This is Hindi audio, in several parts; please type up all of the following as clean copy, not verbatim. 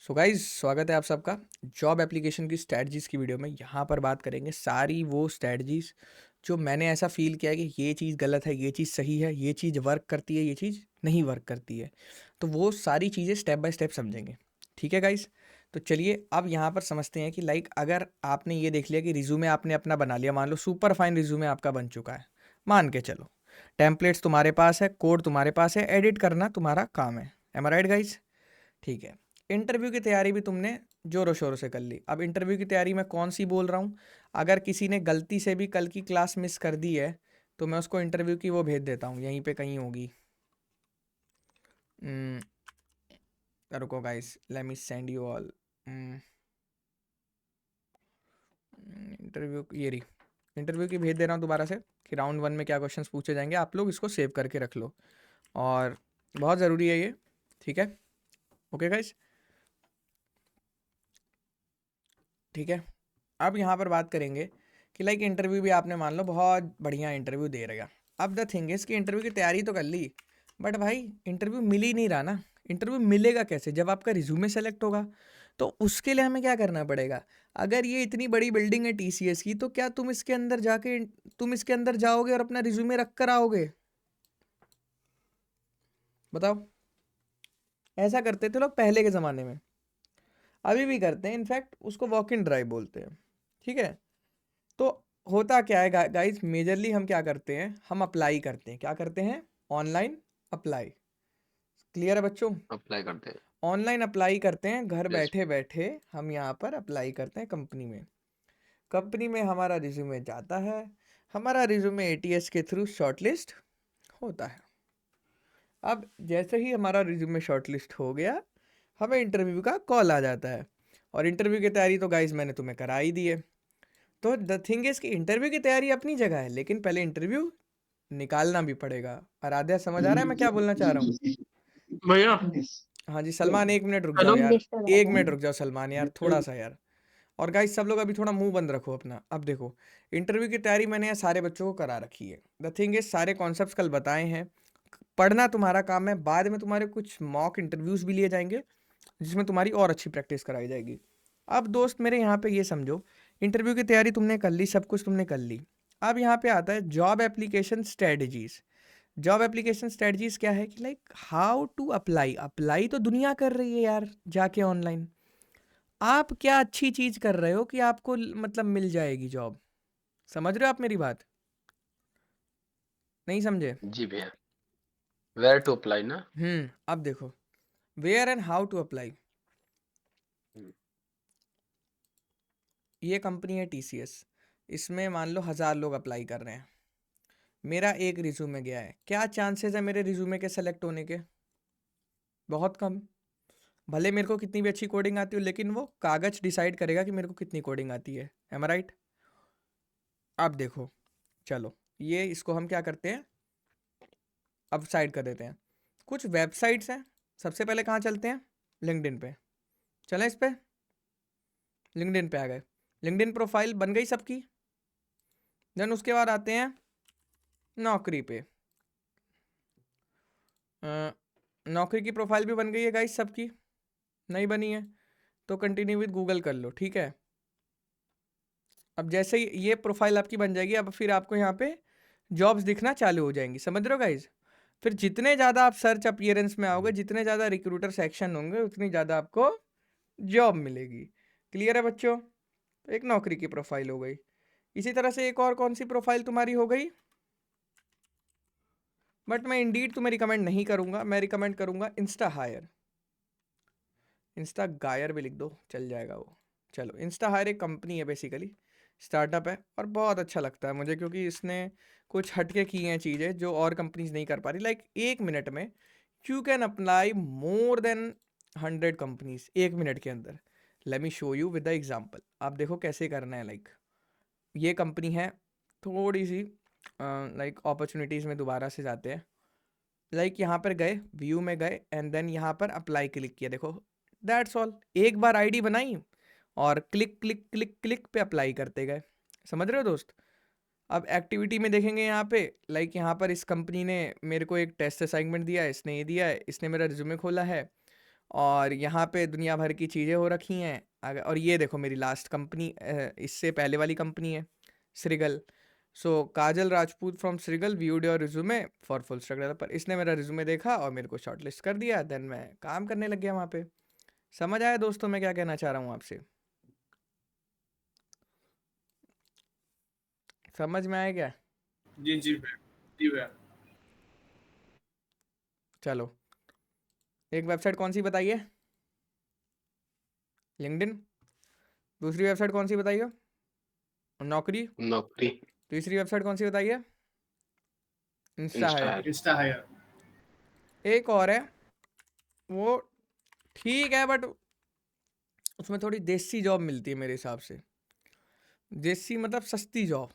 सो गाइस, स्वागत है आप सबका जॉब एप्लीकेशन की स्ट्रैटेजीज़ की वीडियो में। यहाँ पर बात करेंगे सारी वो स्ट्रैटेजीज़ जो मैंने ऐसा फ़ील किया है कि ये चीज़ गलत है, ये चीज़ सही है, ये चीज़ वर्क करती है, ये चीज़ नहीं वर्क करती है। तो वो सारी चीज़ें स्टेप बाय स्टेप समझेंगे। ठीक है गाइस? तो चलिए अब यहाँ पर समझते हैं कि अगर आपने ये देख लिया कि रिज्यूमे आपने अपना बना लिया, मान लो सुपर फाइन रिज्यूमे आपका बन चुका है, मान के चलो। टेम्पलेट्स तुम्हारे पास है, कोड तुम्हारे पास है, एडिट करना तुम्हारा काम है। एम आई राइट गाइस? ठीक है। इंटरव्यू की तैयारी भी तुमने ज़ोरों शोरों से कर ली। अब इंटरव्यू की तैयारी मैं कौन सी बोल रहा हूँ, अगर किसी ने गलती से भी कल की क्लास मिस कर दी है तो मैं उसको इंटरव्यू की वो भेज देता हूँ, यहीं पे कहीं होगी। हम्म, रुको guys, let me send you all. Interview ये रही, इंटरव्यू की भेज दे रहा हूँ दोबारा से कि राउंड 1 में क्या क्वेश्चंस पूछे जाएंगे। आप लोग इसको सेव करके रख लो और बहुत ज़रूरी है ये। ठीक है? Okay guys? ठीक है। अब यहाँ पर बात करेंगे कि इंटरव्यू भी आपने मान लो बहुत बढ़िया इंटरव्यू दे रहेगा। अब द थिंग इज कि इंटरव्यू की तैयारी तो कर ली, बट भाई इंटरव्यू मिल ही नहीं रहा ना। इंटरव्यू मिलेगा कैसे? जब आपका रिज्यूमे सेलेक्ट होगा तो उसके लिए हमें क्या करना पड़ेगा? अगर ये इतनी बड़ी बिल्डिंग है टीसीएस की, तो क्या तुम इसके अंदर जाओगे और अपना रिज्यूमे रख कर आओगे? बताओ। ऐसा करते थे लोग पहले के ज़माने में, अभी भी करते हैं, इनफैक्ट उसको वॉक इन ड्राइव बोलते हैं। ठीक है? तो होता क्या है गाइस, मेजरली हम क्या करते हैं, हम अप्लाई करते हैं। क्या करते हैं? Online apply. क्लियर है बच्चों? अप्लाई करते हैं। ऑनलाइन अप्लाई करते हैं, घर यस। बैठे बैठे हम यहाँ पर अप्लाई करते हैं कंपनी में। कंपनी में हमारा रिज्यूमे जाता है, हमारा रिज्यूमे एटीएस के थ्रू शॉर्टलिस्ट होता है। अब जैसे ही हमारा रिज्यूमे शॉर्टलिस्ट हो गया, हमें इंटरव्यू का कॉल आ जाता है। और इंटरव्यू की तैयारी तो गाइस मैंने तुम्हें करा ही दी है। तो द थिंग इज कि इंटरव्यू की तैयारी अपनी जगह है, लेकिन पहले इंटरव्यू निकालना भी पड़ेगा। आराध्या, समझ आ रहा है मैं क्या बोलना चाह रहा हूँ? भैया। हाँ जी सलमान, 1 मिनट रुक जाओ हेलो। यार। 1 मिनट रुक जाओ सलमान यार, थोड़ा सा यार। और गाइस सब लोग अभी थोड़ा मुंह बंद रखो अपना। अब देखो, इंटरव्यू की तैयारी मैंने यहाँ सारे बच्चों को करा रखी है। द थिंग इज सारे कॉन्सेप्ट्स कल बताए हैं, पढ़ना तुम्हारा काम है। बाद में तुम्हारे कुछ मॉक इंटरव्यूज भी लिए जाएंगे जिसमें तुम्हारी और अच्छी प्रैक्टिस कराई जाएगी। अब दोस्त मेरे यहाँ पे ये समझो, इंटरव्यू की तैयारी तुमने कर ली, सब कुछ तुमने कर ली। अब यहाँ पे आता है job application strategies. Job application strategies क्या है कि हाउ टू अप्लाई। अप्लाई तो दुनिया कर रही है यार जाके ऑनलाइन। आप क्या अच्छी चीज कर रहे हो कि आपको मतलब मिल जाएगी जॉब? समझ रहे हो आप मेरी बात? नहीं समझे? जी भैया। वेयर टू अप्लाई ना। अब देखो, where and how to apply. ये कंपनी है टीसीएस, इसमें मान लो 1000 लोग अप्लाई कर रहे हैं। मेरा एक रिज्यूमे गया है, क्या चांसेस है मेरे रिज्यूमे के सेलेक्ट होने के? बहुत कम। भले मेरे को कितनी भी अच्छी कोडिंग आती हो, लेकिन वो कागज डिसाइड करेगा कि मेरे को कितनी कोडिंग आती है। एम आई राइट? अब देखो, चलो ये इसको हम क्या करते हैं, अब साइड कर देते हैं। कुछ वेबसाइट्स हैं, सबसे पहले कहाँ चलते हैं? लिंक्डइन पे। चलें इस पे? लिंक्डइन पे आ गए, लिंक्डइन प्रोफाइल बन गई सबकी। देन उसके बाद आते हैं नौकरी पे। नौकरी की प्रोफाइल भी बन गई है गाइस सबकी, नहीं बनी है तो कंटिन्यू विद गूगल कर लो। ठीक है? अब जैसे ही ये प्रोफाइल आपकी बन जाएगी, अब फिर आपको यहाँ पे जॉब्स दिखना चालू हो जाएंगी। समझ रहे हो गाइज? फिर जितने ज़्यादा आप सर्च अपीयरेंस में आओगे, जितने ज़्यादा रिक्रूटर सेक्शन होंगे, उतनी ज़्यादा आपको जॉब मिलेगी। क्लियर है बच्चों? तो एक नौकरी की प्रोफाइल हो गई। इसी तरह से एक और कौन सी प्रोफाइल तुम्हारी हो गई? बट मैं इंडीड तुम्हें रिकमेंड नहीं करूँगा, मैं रिकमेंड करूँगा इंस्टा हायर। इंस्टा गायर भी लिख दो, चल जाएगा वो। चलो, इंस्टा हायर एक कंपनी है, बेसिकली स्टार्टअप है, और बहुत अच्छा लगता है मुझे क्योंकि इसने कुछ हटके की हैं चीज़ें जो और कंपनीज नहीं कर पा रही। 1 मिनट में you can apply more than 100 companies, 1 minute के अंदर। Let me show you with the example. आप देखो कैसे करना है। ये कंपनी है, थोड़ी सी अपॉर्चुनिटीज़ में दोबारा से जाते हैं। यहाँ पर गए, व्यू में गए, एंड देन यहाँ पर अप्लाई क्लिक किया। देखो, दैट्स ऑल। एक बार आईडी बनाई और क्लिक क्लिक क्लिक क्लिक पे अप्लाई करते गए। समझ रहे हो दोस्त? अब एक्टिविटी में देखेंगे यहाँ पे, यहाँ पर इस कंपनी ने मेरे को एक टेस्ट असाइनमेंट दिया है, इसने ये दिया है, इसने मेरा रिज्यूमे खोला है और यहाँ पे दुनिया भर की चीज़ें हो रखी हैं। और ये देखो मेरी लास्ट कंपनी, इससे पहले वाली कंपनी है Shrigal. So Kajal Rajput from Shrigal viewed your resume for full stack developer. इसने मेरा रिज्यूमे देखा और मेरे को शॉर्टलिस्ट कर दिया। देन मैं काम करने लग गया वहाँ पे। समझ आया दोस्तों मैं क्या कहना चाह रहा हूँ आपसे? समझ में आया क्या? जी जी भैया, जी भैया। चलो एक वेबसाइट कौन सी बताइए? लिंक्डइन। दूसरी वेबसाइट कौन सी बताइए? नौकरी। नौकरी। तीसरी वेबसाइट कौन सी बताइए? Instahyre. Insta Instahyre. एक और है, वो ठीक है बट उसमें थोड़ी देसी जॉब मिलती है मेरे हिसाब से। देसी मतलब सस्ती जॉब,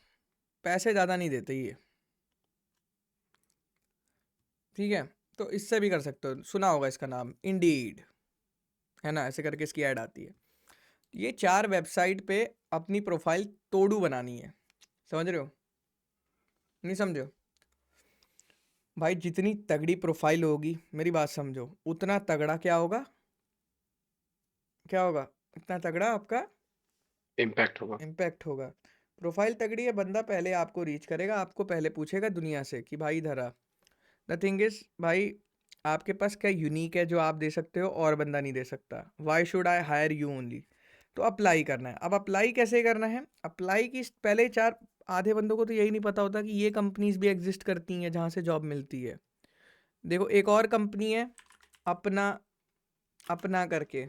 पैसे ज़्यादा नहीं देते ये। ठीक है, तो इससे भी कर सकते हो। सुना होगा इसका नाम, इंडीड, है ना? ऐसे करके इसकी ऐड आती है। ये 4 वेबसाइट पे अपनी प्रोफाइल तोड़ू बनानी है। समझ रहे हो? नहीं समझे हो? भाई जितनी तगड़ी प्रोफाइल होगी, मेरी बात समझो, उतना तगड़ा क्या होगा? क्या होगा? इतना तगड़ा आपका इम्पैक्ट होगा। इम्पैक्ट होगा। प्रोफाइल तगड़ी है, बंदा पहले आपको रीच करेगा, आपको पहले पूछेगा दुनिया से कि भाई इधर आ। द थिंग इज भाई, आपके पास क्या यूनिक है जो आप दे सकते हो और बंदा नहीं दे सकता? Why should I hire you only? तो अप्लाई करना है। अब अप्लाई कैसे करना है? अप्लाई की पहले 4 आधे बंदों को तो यही नहीं पता होता कि ये कंपनीज भी एग्जिस्ट करती हैं जहाँ से जॉब मिलती है। देखो एक और कंपनी है अपना, अपना करके,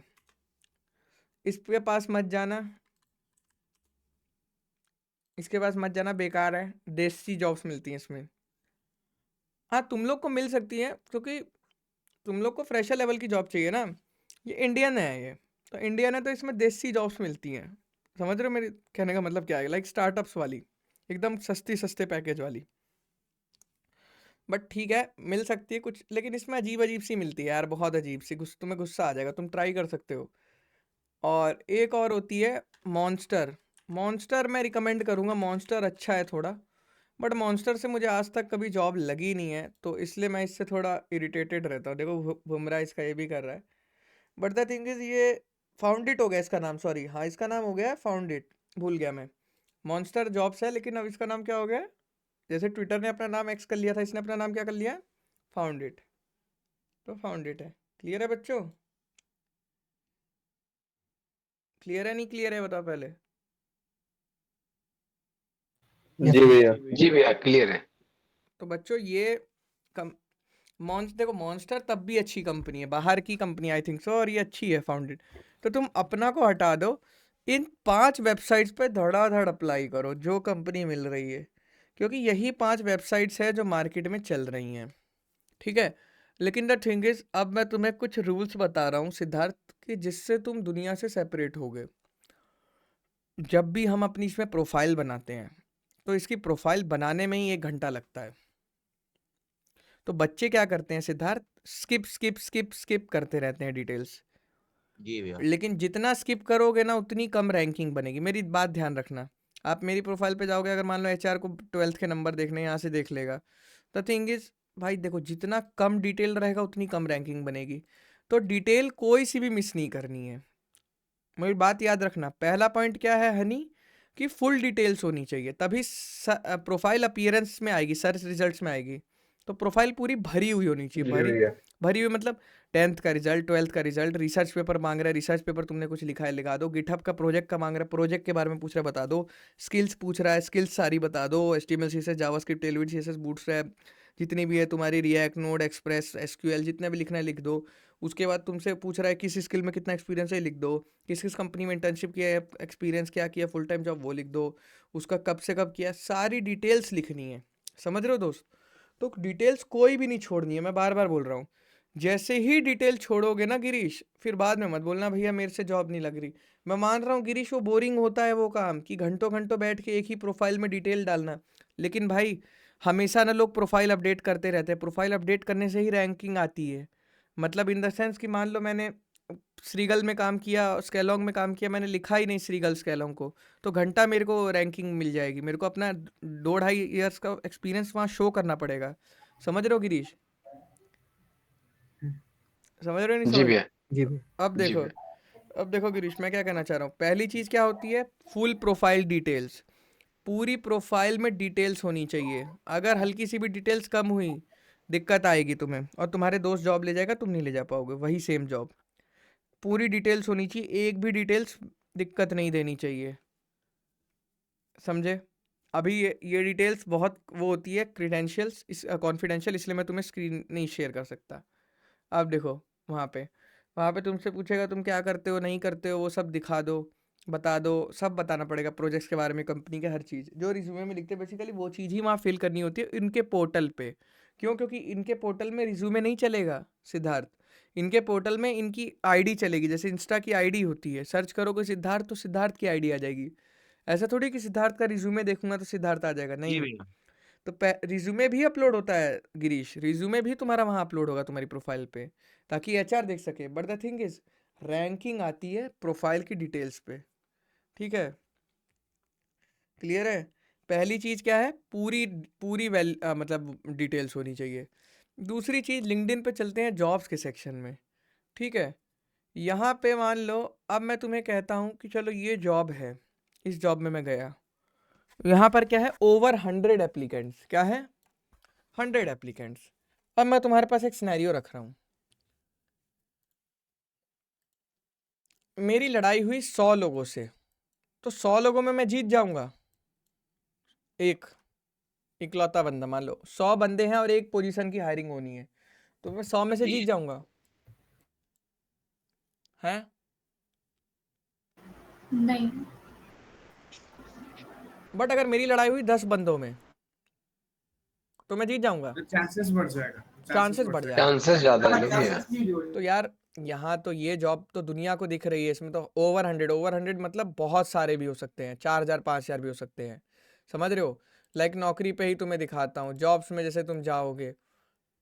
इसके पास मत जाना, इसके पास मत जाना, बेकार है। देसी जॉब्स मिलती हैं इसमें। हाँ तुम लोग को मिल सकती है क्योंकि तुम लोग को फ्रेशर लेवल की जॉब चाहिए ना। ये इंडियन है ये, तो इंडियन है तो इसमें देसी जॉब्स मिलती हैं। समझ रहे हो मेरे कहने का मतलब क्या है? लाइक स्टार्टअप्स वाली, एकदम सस्ती सस्ते पैकेज वाली। बट ठीक है मिल सकती है कुछ, लेकिन इसमें अजीब अजीब सी मिलती है यार, बहुत अजीब सी। तुम्हें गुस्सा आ जाएगा, तुम ट्राई कर सकते हो। और एक और होती है मॉन्स्टर। मॉन्स्टर मैं रिकमेंड करूँगा, मॉन्स्टर अच्छा है थोड़ा, बट मॉन्स्टर से मुझे आज तक कभी जॉब लगी नहीं है, तो इसलिए मैं इससे थोड़ा इरिटेटेड रहता हूँ। देखो बुमराह इसका ये भी कर रहा है, बट द थिंग इज ये फाउंडिट हो गया इसका नाम, सॉरी हाँ इसका नाम हो गया है फाउंडिट, भूल गया मैं। मॉन्स्टर जॉब्स है लेकिन अब इसका नाम क्या हो गया है? जैसे ट्विटर ने अपना नाम एक्स कर लिया था, इसने अपना नाम क्या कर लिया? फाउंडिट। तो फाउंडिट है। क्लियर है बच्चों? क्लियर है नहीं क्लियर है बताओ पहले। जी भैया। जी भैया क्लियर है। तो बच्चों ये कम देखो मॉन्स्टर तब भी अच्छी कंपनी है, बाहर की कंपनी आई थिंक सो, और ये अच्छी है फाउंडेड। तो तुम अपना को हटा दो, इन 5 वेबसाइट्स पे धड़ाधड़ अप्लाई करो जो कंपनी मिल रही है, क्योंकि यही 5 वेबसाइट्स है जो मार्केट में चल रही हैं। ठीक है, लेकिन द थिंग इज अब मैं तुम्हें कुछ रूल्स बता रहा हूँ सिद्धार्थ, कि जिससे तुम दुनिया से सेपरेट होगे। जब भी हम अपनी इसमें प्रोफाइल बनाते हैं तो इसकी प्रोफाइल बनाने में ही 1 घंटा लगता है। तो बच्चे क्या करते हैं Siddharth? Skip skip skip skip करते रहते हैं डिटेल्स। जी भैया। लेकिन जितना स्किप करोगे ना उतनी कम रैंकिंग बनेगी। मेरी बात ध्यान रखना। आप मेरी प्रोफाइल पे जाओगे, अगर मान लो एचआर को 12th के नंबर देखने, यहाँ से देख लेगा। द थिंग इज भाई देखो, जितना कम डिटेल रहेगा उतनी कम रैंकिंग बनेगी। तो डिटेल कोई सी भी मिस नहीं करनी है। मेरी बात याद रखना। पहला पॉइंट क्या है हनी, कि फुल डिटेल्स होनी चाहिए, तभी प्रोफाइल अपीयरेंस में आएगी, सर्च रिजल्ट्स में आएगी। तो प्रोफाइल पूरी भरी हुई होनी चाहिए। जी भैया। भरी हुई मतलब 10th का रिजल्ट, 12th का रिजल्ट, रिसर्च पेपर मांग रहा है, रिसर्च पेपर तुमने कुछ लिखा है लिखा दो, गिटहब का प्रोजेक्ट का मांग रहा है, प्रोजेक्ट के बारे में पूछ रहा है बता दो, स्किल्स पूछ रहा है, स्किल्स सारी बता दो, HTML CSS JavaScript Tailwind CSS Bootstrap जितनी भी है तुम्हारी, रिएक्ट नोड एक्सप्रेस SQL जितना भी लिखना है लिख दो। उसके बाद तुमसे पूछ रहा है किस स्किल में कितना एक्सपीरियंस है, लिख दो। किस किस कंपनी में इंटर्नशिप किया है, एक्सपीरियंस क्या किया, फुल टाइम जॉब, वो लिख दो। उसका कब से कब किया, सारी डिटेल्स लिखनी है। समझ रहे हो दोस्त? तो डिटेल्स कोई भी नहीं छोड़नी है, मैं बार बार बोल रहा हूँ। जैसे ही डिटेल छोड़ोगे ना गिरीश, फिर बाद में मत बोलना भैया मेरे से जॉब नहीं लग रही। मैं मान रहा हूँ गिरीश वो बोरिंग होता है वो काम, कि घंटों घंटों बैठ के एक ही प्रोफाइल में डिटेल डालना। लेकिन भाई हमेशा ना लोग प्रोफाइल अपडेट करते रहते हैं, प्रोफाइल अपडेट करने से ही रैंकिंग आती है। मतलब इन द सेंस कि मान लो मैंने श्रीगल में काम किया, स्केलोंग में काम किया, मैंने लिखा ही नहीं श्रीगल स्केलोंग को, तो घंटा मेरे को रैंकिंग मिल जाएगी। मेरे को अपना 2-2.5 ईयर्स का एक्सपीरियंस वहाँ शो करना पड़ेगा। समझ रहे हो गिरीश? समझ रहे हो नहीं जी समझ? भैया। जी भैया। अब जी देखो भैया। अब देखो गिरीश, मैं क्या कहना चाह रहा हूँ। पहली चीज़ क्या होती है? Full profile details. पूरी प्रोफाइल में डिटेल्स होनी चाहिए। अगर हल्की सी भी डिटेल्स कम हुई, दिक्कत आएगी तुम्हें, और तुम्हारे दोस्त जॉब ले जाएगा, तुम नहीं ले जा पाओगे वही सेम जॉब। पूरी डिटेल्स होनी चाहिए, एक भी डिटेल्स दिक्कत नहीं देनी चाहिए, समझे? अभी ये डिटेल्स बहुत वो होती है क्रीडेंशियल्स, इस कॉन्फिडेंशियल, इसलिए मैं तुम्हें स्क्रीन नहीं शेयर कर सकता। अब देखो, वहाँ पे तुमसे पूछेगा तुम क्या करते हो नहीं करते हो, वो सब दिखा दो, बता दो, सब बताना पड़ेगा, प्रोजेक्ट्स के बारे में, कंपनी के हर चीज़ जो रिज्यूमे में लिखते हैं बेसिकली वो चीज़ ही वहाँ फिल करनी होती है इनके पोर्टल पे। क्यों? क्योंकि इनके पोर्टल में रिज्यूमे नहीं चलेगा सिद्धार्थ। इनके पोर्टल में इनकी आईडी चलेगी, जैसे इंस्टा की आईडी होती है। सर्च करोगे सिद्धार्थ तो सिद्धार्थ की आईडी आ जाएगी। ऐसा थोड़ी कि सिद्धार्थ का रिज्यूमे देखूंगा तो सिद्धार्थ आ जाएगा, जी नहीं। भैया। तो रिज्यूमे भी अपलोड होता है गिरीश, रिज्यूमे भी तुम्हारा वहाँ अपलोड होगा तुम्हारी प्रोफाइल पे, ताकि एचआर देख सके। But the thing is, ranking आती है प्रोफाइल की डिटेल्स पे, ठीक है? क्लियर है? पहली चीज़ क्या है? पूरी पूरी मतलब डिटेल्स होनी चाहिए। दूसरी चीज़, लिंक्डइन पे चलते हैं जॉब्स के सेक्शन में, ठीक है? यहाँ पे मान लो, अब मैं तुम्हें कहता हूँ कि चलो ये जॉब है, इस जॉब में मैं गया, यहाँ पर क्या है? Over 100 applicants. क्या है? 100 एप्लीकेंट्स। अब मैं तुम्हारे पास एक सिनेरियो रख रहा हूँ, मेरी लड़ाई हुई 100 लोगों से, तो 100 लोगों में मैं जीत जाऊंगा? एक इकलौता बंदा, मान लो 100 बंदे हैं और एक पोजीशन की हायरिंग होनी है, तो मैं 100 में से जीत जाऊंगा? हैं? नहीं। बट अगर मेरी लड़ाई हुई 10 बंदों में, तो मैं जीत जाऊंगा? चांसेस बढ़ जाएगा, चांसेस बढ़ जाएगा। चांसेस ज्यादा है ना भैया। तो यार यहाँ तो ये जॉब तो दुनिया को दिख रही है, इसमें तो ओवर 100 मतलब बहुत सारे भी हो सकते हैं, 4000 5000 भी हो सकते हैं, समझ रहे हो? लाइक नौकरी पे ही तुम्हें दिखाता हूँ, जॉब्स में जैसे तुम जाओगे,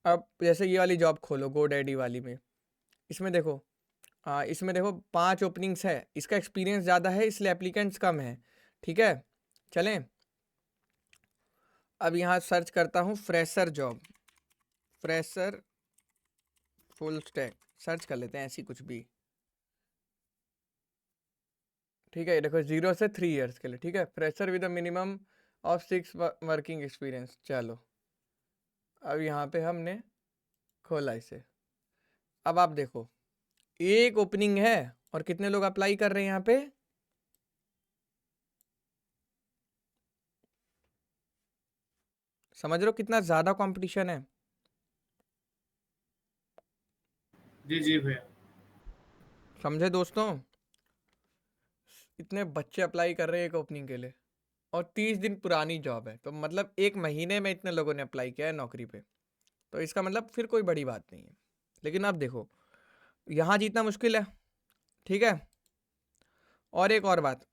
अब जैसे ये वाली जॉब खोलो GoDaddy वाली में, इसमें देखो, इसमें देखो 5 ओपनिंग्स है, इसका एक्सपीरियंस ज़्यादा है इसलिए एप्लीकेंट्स कम है, ठीक है? चलें, अब यहाँ सर्च करता हूँ fresher job, fresher full stack, search कर लेते हैं ऐसी कुछ भी, ठीक है? ये देखो 0 से 3 इयर्स के लिए, ठीक है? Fresher with a minimum of 6 working experience. चलो, अब यहाँ पे हमने खोला इसे। अब आप देखो, एक ओपनिंग है और कितने लोग अप्लाई कर रहे हैं यहाँ पे? समझ रहे हो कितना ज़्यादा कंपटीशन है? जी जी भैया। समझे दोस्तों? इतने बच्चे अप्लाई कर रहे हैं एक ओपनिंग के लिए, और 30 दिन पुरानी जॉब है, तो मतलब एक महीने में इतने लोगों ने अप्लाई किया है नौकरी पे, तो इसका मतलब फिर कोई बड़ी बात नहीं है। लेकिन अब देखो, यहाँ जीतना मुश्किल है, ठीक है? और एक और बात,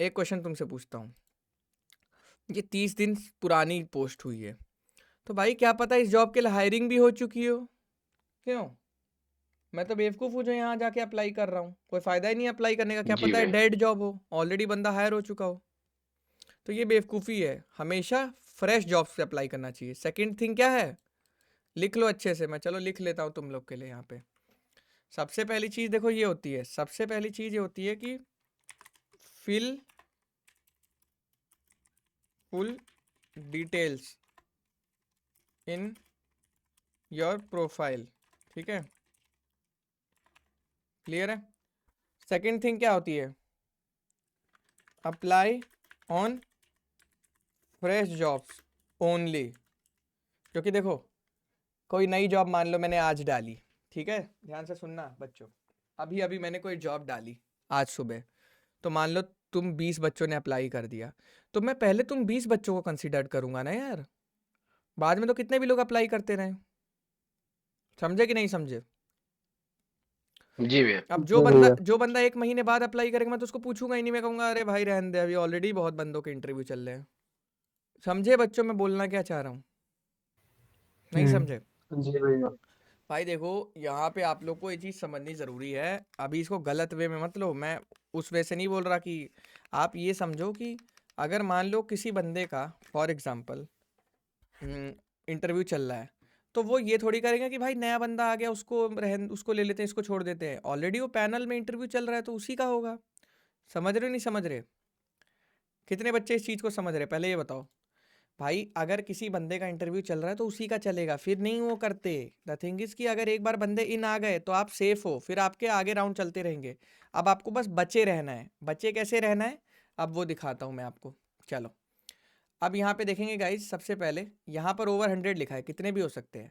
एक क्वेश्चन तुमसे पूछता हूँ, ये 30 दिन पुरानी पोस्ट हुई है, तो भाई क्या पता इस जॉब के लिए हायरिंग भी हो चुकी हो? क्यों? मैं तो बेवकूफ़ हूँ जो यहाँ जाके अप्लाई कर रहा हूँ, कोई फ़ायदा ही नहीं अप्लाई करने का। क्या जी पता है भैया। डेड जॉब हो, ऑलरेडी बंदा हायर हो चुका हो। तो ये बेवकूफ़ी है, हमेशा फ्रेश जॉब्स पे अप्लाई करना चाहिए। सेकंड थिंग क्या है? लिख लो अच्छे से, मैं चलो लिख लेता हूँ तुम लोग के लिए यहाँ पे। सबसे पहली चीज़ देखो ये होती है, सबसे पहली चीज़ ये होती है कि fill full details in your profile, ठीक है? क्लियर है? सेकंड थिंग क्या होती है? Apply on fresh jobs only. क्योंकि देखो, कोई नई जॉब मान लो मैंने आज डाली, ठीक है? ध्यान से सुनना बच्चों, अभी अभी मैंने कोई जॉब डाली आज सुबह, तो मान लो तुम 20 बच्चों ने अप्लाई कर दिया, तो मैं पहले तुम 20 बच्चों को कंसिडर करूंगा ना यार, बाद में तो कितने भी लोग अप्लाई करते रहे। समझे कि नहीं समझे? जी भैया। अब जी भैया। जो बंदा 1 महीने बाद अप्लाई करेगा, मैं तो उसको पूछूंगा ही नहीं, मैं कहूंगा अरे भाई रहने दे, अभी ऑलरेडी बहुत बंदों के इंटरव्यू चल रहे हैं। समझे बच्चों मैं बोलना क्या चाह रहा हूँ? नहीं समझे? जी भैया। भाई देखो, यहाँ पे आप लोग को ये चीज़ समझनी ज़रूरी है। अभी इसको गलत वे में मत लो, मैं उस वे से नहीं बोल रहा कि आप ये समझो कि अगर मान लो किसी बंदे का फॉर एग्जांपल इंटरव्यू चल रहा है, तो वो ये थोड़ी करेंगे कि भाई नया बंदा आ गया उसको ले लेते हैं, इसको छोड़ देते हैं। ऑलरेडी वो पैनल में इंटरव्यू चल रहा है तो उसी का होगा। समझ रहे हो नहीं समझ रहे? कितने बच्चे इस चीज़ को समझ रहे पहले ये बताओ भाई। अगर किसी बंदे का इंटरव्यू चल रहा है तो उसी का चलेगा, फिर नहीं वो करते। द थिंग इज कि अगर एक बार बंदे इन आ गए तो आप सेफ हो, फिर आपके आगे राउंड चलते रहेंगे। अब आपको बस बचे रहना है। बचे कैसे रहना है अब वो दिखाता हूँ मैं आपको। चलो अब यहाँ पे देखेंगे गाइज, सबसे पहले यहाँ पर ओवर 100 लिखा है, कितने भी हो सकते हैं।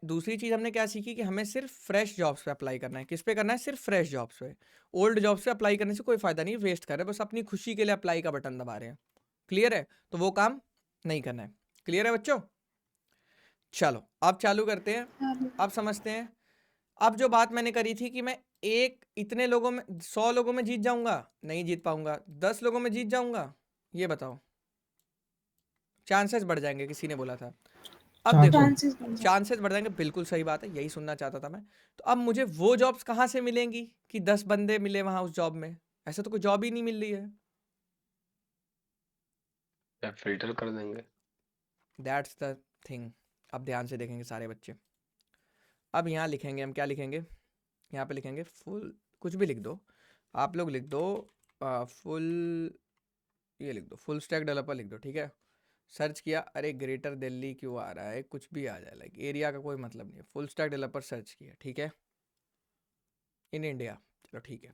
दूसरी चीज़ हमने क्या सीखी कि हमें सिर्फ फ्रेश जॉब्स पे अप्लाई करना है। किस पे करना है? सिर्फ फ्रेश जॉब्स पे। ओल्ड जॉब्स पे अप्लाई करने से कोई फ़ायदा नहीं, वेस्ट कर रहे हैं, बस अपनी खुशी के लिए अप्लाई का बटन दबा रहे हैं। क्लियर है? तो वो काम नहीं करना है। क्लियर है बच्चों? चलो अब चालू करते हैं, अब समझते हैं। अब जो बात मैंने करी थी कि मैं इतने लोगों में 100 लोगों में जीत जाऊंगा, नहीं जीत पाऊंगा। 10 लोगों में जीत जाऊंगा, ये बताओ। चांसेस बढ़ जाएंगे, किसी ने बोला था। अब देखो चांसेस बढ़ जाएंगे, बिल्कुल सही बात है, यही सुनना चाहता था मैं। तो अब मुझे वो जॉब्स कहाँ से मिलेंगी कि 10 बंदे मिले वहां उस जॉब में? ऐसा तो कोई जॉब ही नहीं मिल रही है। या फिल्टर कर देंगे। That's the thing. अब ध्यान से देखेंगे सारे बच्चे। अब यहाँ लिखेंगे हम, क्या लिखेंगे? यहाँ पे लिखेंगे फुल, कुछ भी लिख दो आप लोग, लिख दो फुल, ये लिख दो फुल स्टैक डेवलपर लिख दो, ठीक है। सर्च किया, अरे ग्रेटर दिल्ली क्यों आ रहा है? कुछ भी आ जाए, लाइक एरिया का कोई मतलब नहीं है। फुल स्टैक डेवलपर सर्च किया, ठीक है, इन इंडिया। चलो ठीक है।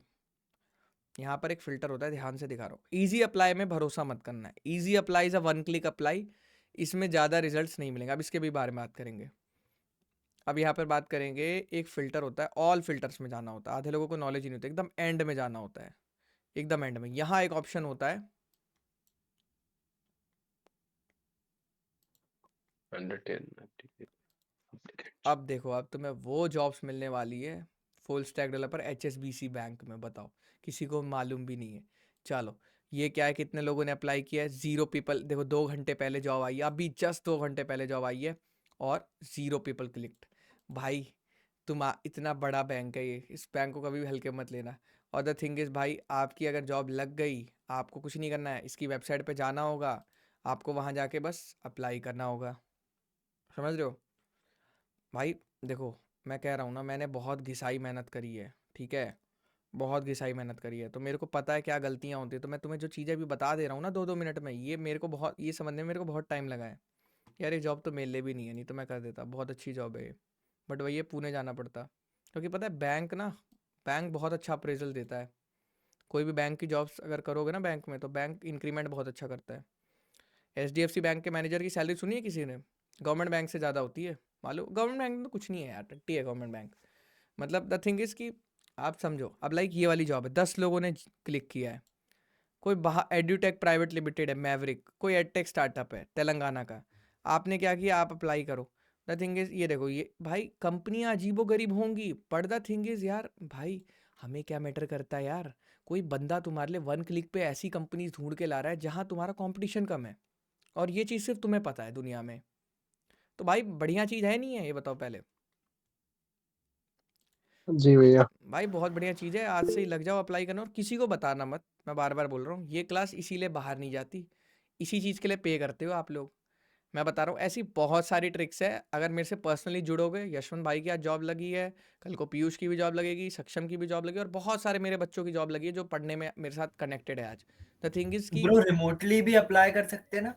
यहाँ पर एक फिल्टर होता है, ध्यान से दिखा रहा हूँ। ईजी अप्लाई में भरोसा मत करना है। Easy apply is a 1 click apply, इसमें ज़्यादा रिजल्ट्स नहीं मिलेंगे। अब इसके भी बारे में बात करेंगे। अब यहाँ पर बात करेंगे, एक फिल्टर होता है, ऑल फिल्टर्स में जाना होता है। आधे लोगों को नॉलेज ही नहीं होता, एकदम एंड में जाना होता है, एकदम एंड में। यहाँ एक ऑप्शन होता है अब देखो, अब तुम्हें वो जॉब्स मिलने वाली है full stack developer HSBC bank में। बताओ, किसी को मालूम भी नहीं है। चलो ये क्या है, कितने लोगों ने अप्लाई किया है? 0 पीपल। देखो 2 घंटे पहले जॉब आई है, अभी जस्ट 2 घंटे पहले जॉब आई है, और 0 पीपल क्लिक्ड। भाई इतना बड़ा बैंक है ये, इस बैंक को कभी भी हल्के मत लेना। और द थिंग इज़ भाई, आपकी अगर जॉब लग गई, आपको कुछ नहीं करना है, इसकी वेबसाइट पे जाना होगा, आपको वहाँ जाके बस अप्लाई करना होगा। समझ रहे हो भाई? देखो मैं कह रहा हूँ ना, मैंने बहुत घिसाई मेहनत करी है, ठीक है, बहुत घिसाई मेहनत करी है, तो मेरे को पता है क्या गलतियाँ होती है। तो मैं तुम्हें जो चीज़ें अभी बता दे रहा हूँ ना 2-2 मिनट में, ये मेरे को बहुत, ये समझने में मेरे को बहुत टाइम लगा है। यार ये जॉब तो मेरे लिए भी नहीं है, नहीं तो मैं कर देता, बहुत अच्छी जॉब है ये। बट वही है, पुणे जाना पड़ता, क्योंकि पता है बैंक ना, बैंक बहुत अच्छा अप्रेजल देता है। कोई भी बैंक की जॉब्स अगर करोगे ना बैंक में, तो बैंक इंक्रीमेंट बहुत अच्छा करता है। HDFC बैंक के मैनेजर की सैलरी सुनी है किसी ने? गवर्नमेंट बैंक से ज़्यादा होती है, मालूम? गवर्नमेंट बैंक में तो कुछ नहीं है यार, टट्टी है गवर्नमेंट बैंक। मतलब द थिंग इज़ कि आप समझो, अब लाइक ये वाली जॉब है, 10 लोगों ने क्लिक किया है। कोई बाहर एड्यूटेक प्राइवेट लिमिटेड है, मैवरिक, कोई एडटेक स्टार्टअप है तेलंगाना का। आपने क्या किया? आप अप्लाई करो। द थिंग इज़, ये देखो, ये भाई कंपनियां अजीबो गरीब होंगी, पर द थिंग इज़ यार भाई, हमें क्या मैटर करता है यार? कोई बंदा तुम्हारे लिए 1 क्लिक पे ऐसी कंपनीज ढूंढ के ला रहा है जहां तुम्हारा कंपटीशन कम है, और ये चीज़ सिर्फ तुम्हें पता है दुनिया में। तो भाई बढ़िया चीज़ है नहीं है, ये बताओ पहले। जी भैया। भाई बहुत बढ़िया चीज़ है, आज से ही लग जाओ अप्लाई करना, और किसी को बताना मत। मैं बार बार बोल रहा हूँ, ये क्लास इसीलिए बाहर नहीं जाती, इसी चीज़ के लिए पे करते हो आप लोग। मैं बता रहा हूँ, ऐसी बहुत सारी ट्रिक्स है। अगर मेरे से पर्सनली जुड़ोगे, यशवंत भाई की आज जॉब लगी है, कल को पीयूष की भी जॉब लगेगी, सक्षम की भी जॉब लगी, और बहुत सारे मेरे बच्चों की जॉब लगी है जो पढ़ने में मेरे साथ कनेक्टेड है आज। द थिंग इज़ कि ब्रो रिमोटली भी अप्लाई कर सकते हैं ना?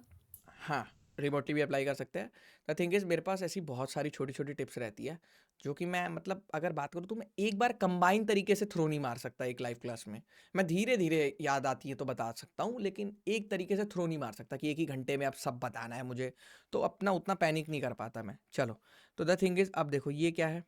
हाँ, रिमोटली भी अप्लाई कर सकते हैं। द थिंग इज़, मेरे पास ऐसी बहुत सारी छोटी छोटी टिप्स रहती है, जो कि मैं मतलब अगर बात करूँ तो मैं एक बार कंबाइन तरीके से थ्रो नहीं मार सकता एक लाइव क्लास में। मैं धीरे धीरे याद आती है तो बता सकता हूँ, लेकिन एक तरीके से थ्रो नहीं मार सकता कि एक ही घंटे में अब सब बताना है मुझे। तो अपना उतना पैनिक नहीं कर पाता मैं। चलो, तो द थिंग इज़, अब देखो ये क्या है,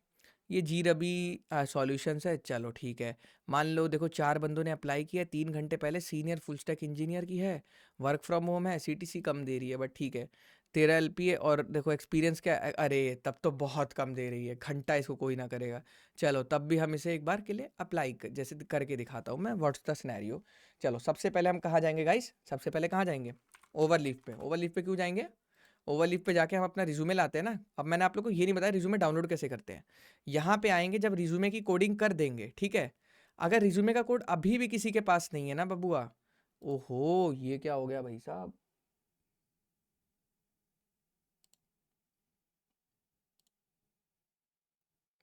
ये जी रबी सॉल्यूशंस है। चलो ठीक है, मान लो देखो 4 बंदों ने अप्लाई किया 3 घंटे पहले, सीनियर फुल स्टैक इंजीनियर की है, वर्क फ्रॉम होम है, CTC कम दे रही है, बट ठीक है। 13 LPA, और देखो एक्सपीरियंस क्या है, अरे तब तो बहुत कम दे रही है, घंटा इसको कोई ना करेगा। चलो तब भी हम इसे एक बार के लिए अप्लाई जैसे करके दिखाता हूँ मैं, व्हाट्स द सिनेरियो। चलो सबसे पहले हम कहाँ जाएंगे गाइस? सबसे पहले कहाँ जाएंगे? ओवरलीफ पे। ओवरलीफ पे क्यों जाएंगे? ओवरलीफ पे जाके हम अपना रिज्यूमे लाते हैं ना। अब मैंने आप लोग को ये नहीं बताया रिज्यूमे डाउनलोड कैसे करते हैं। यहाँ पे आएंगे, जब रिज्यूमे की कोडिंग कर देंगे, ठीक है। अगर रिज्यूमे का कोड अभी भी किसी के पास नहीं है ना बबुआ, ओहो ये क्या हो गया भाई साहब,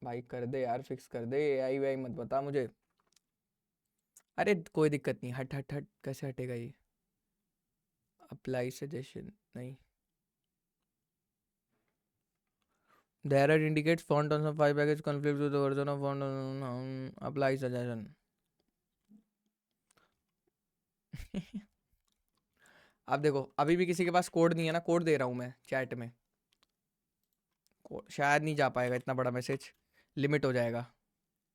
भाई कर दे यार, फिक्स कर दे, एआई वाई मत बता मुझे। अरे कोई दिक्कत नहीं, हट हट हट, कैसे हटेगा ये? अप्लाई सजेशन नहीं, the error indicates font on some file package conflicts with the version of font apply suggestion. अब देखो, अभी भी किसी के पास कोड नहीं है ना, कोड दे रहा हूँ मैं चैट में, शायद नहीं जा पाएगा इतना बड़ा मैसेज, लिमिट हो जाएगा।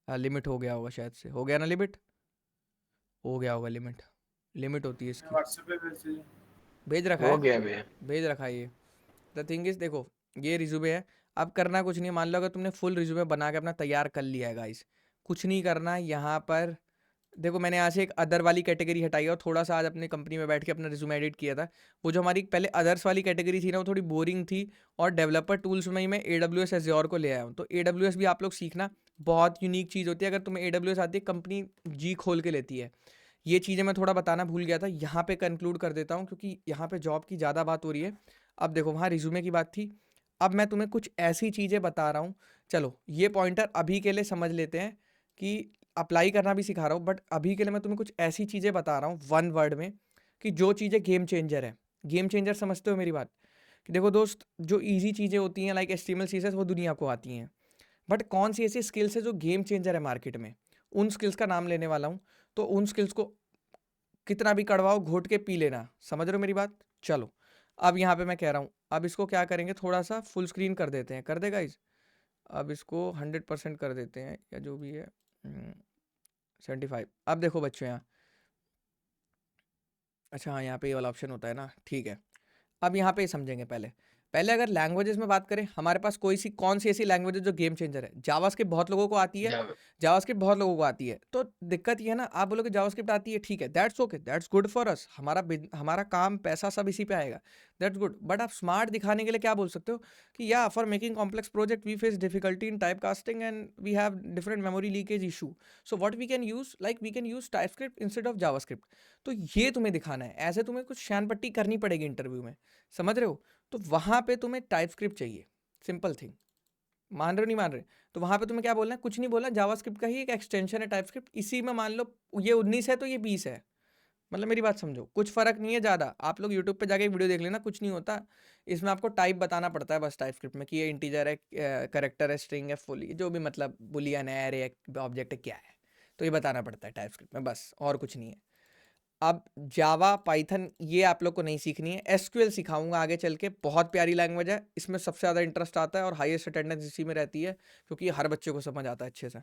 लिमिट हो गया होगा शायद से, हो गया ना लिमिट, हो गया होगा लिमिट, लिमिट होती है इसकी। व्हाट्सएप पे भेज दीजिए। भेज रखा हो है, गया भैया। भेज रखा है ये। द थिंग इज, देखो ये रिज्यूमे है, अब करना कुछ नहीं है। मान लो अगर तुमने फुल रिज्यूमे बना के अपना तैयार कर लिया है गाइस, कुछ नहीं करना है यहाँ पर। देखो मैंने यहाँ से एक अदर वाली कैटेगरी हटाई और थोड़ा सा आज अपनी कंपनी में बैठ के अपना रिज्यूमे एडिट किया था। वो जो हमारी पहले अदर्स वाली कैटेगरी थी ना, वो थोड़ी बोरिंग थी, और डेवलपर टूल्स में ही मैं AWS एज़्योर को ले आया हूँ। तो AWS भी आप लोग सीखना, बहुत यूनिक चीज़ होती है। अगर तुम्हें AWS आती है, कंपनी जी खोल के लेती है। ये चीज़ें मैं थोड़ा बताना भूल गया था, यहाँ पे कंक्लूड कर देता हूँ क्योंकि यहाँ पे जॉब की ज़्यादा बात हो रही है। अब देखो वहाँ रिज्यूमे की बात थी, अब मैं तुम्हें कुछ ऐसी चीज़ें बता रहा हूँ। चलो ये पॉइंटर अभी के लिए समझ लेते हैं कि अप्लाई करना भी सिखा रहा हूँ, बट अभी के लिए मैं तुम्हें कुछ ऐसी चीज़ें बता रहा हूँ वन वर्ड में कि जो चीज़ें गेम चेंजर है। गेम चेंजर समझते हो मेरी बात? कि देखो दोस्त, जो ईजी चीज़ें होती हैं लाइक HTML CSS वो दुनिया को आती हैं, बट कौन सी ऐसी स्किल्स है जो गेम चेंजर है मार्केट में, उन स्किल्स का नाम लेने वाला हूँ। तो उन स्किल्स को कितना भी कड़वाओ, घोट के पी लेना। समझ रहे हो मेरी बात? चलो अब यहाँ पे मैं कह रहा हूँ, अब इसको क्या करेंगे, थोड़ा सा फुल स्क्रीन कर देते हैं, कर देगा इस, अब इसको 100% कर देते हैं या जो भी है 75। अब देखो बच्चों यहाँ, अच्छा हाँ यहाँ पे ये वाला ऑप्शन होता है ना, ठीक है। अब यहाँ पे ये समझेंगे, पहले पहले अगर लैंग्वेजेस में बात करें, हमारे पास कौन सी ऐसी लैंग्वेज है जो गेम चेंजर है? जावास्क्रिप्ट बहुत लोगों को आती है, जावा जावास्क्रिप्ट बहुत लोगों को आती है। तो दिक्कत ये है ना, आप बोलोगे जावास्क्रिप्ट आती है, ठीक है, that's okay, that's good for us, हमारा काम पैसा सब इसी पे आएगा, दैट्स गुड। बट आप स्मार्ट दिखाने के लिए क्या बोल सकते हो कि या for making complex project we face difficulty in type casting and we have different memory leakage issue, so what we can use, like we can use TypeScript instead of JavaScript. तो ये तुम्हें दिखाना है, ऐसे तुम्हें कुछ शान पट्टी करनी पड़ेगी इंटरव्यू में, समझ रहे हो? तो वहाँ पे तुम्हें टाइपस्क्रिप्ट चाहिए, सिंपल थिंग। मान रहे हो नहीं मान रहे? तो वहाँ पे तुम्हें क्या बोलना है? कुछ नहीं बोलना, जावास्क्रिप्ट का ही एक एक्सटेंशन है टाइपस्क्रिप्ट, इसी में मान लो ये 19 है तो ये 20 है। मतलब मेरी बात समझो, कुछ फर्क नहीं है ज़्यादा। आप लोग यूट्यूब पे जाके वीडियो देख लेना, कुछ नहीं होता। इसमें आपको टाइप बताना पड़ता है बस टाइपस्क्रिप्ट में कि ये इंटीजर है, करेक्टर है, स्ट्रिंग है, फुल, जो भी मतलब बुलियन है, एरे है, ऑब्जेक्ट है, क्या है, तो ये बताना पड़ता है टाइपस्क्रिप्ट में, बस और कुछ नहीं है। अब जावा, पाइथन ये आप लोग को नहीं सीखनी है, एसक्यूएल सिखाऊंगा आगे चल के, बहुत प्यारी लैंग्वेज है, इसमें सबसे ज़्यादा इंटरेस्ट आता है और हाईएस्ट अटेंडेंस इसी में रहती है क्योंकि हर बच्चे को समझ आता है अच्छे से,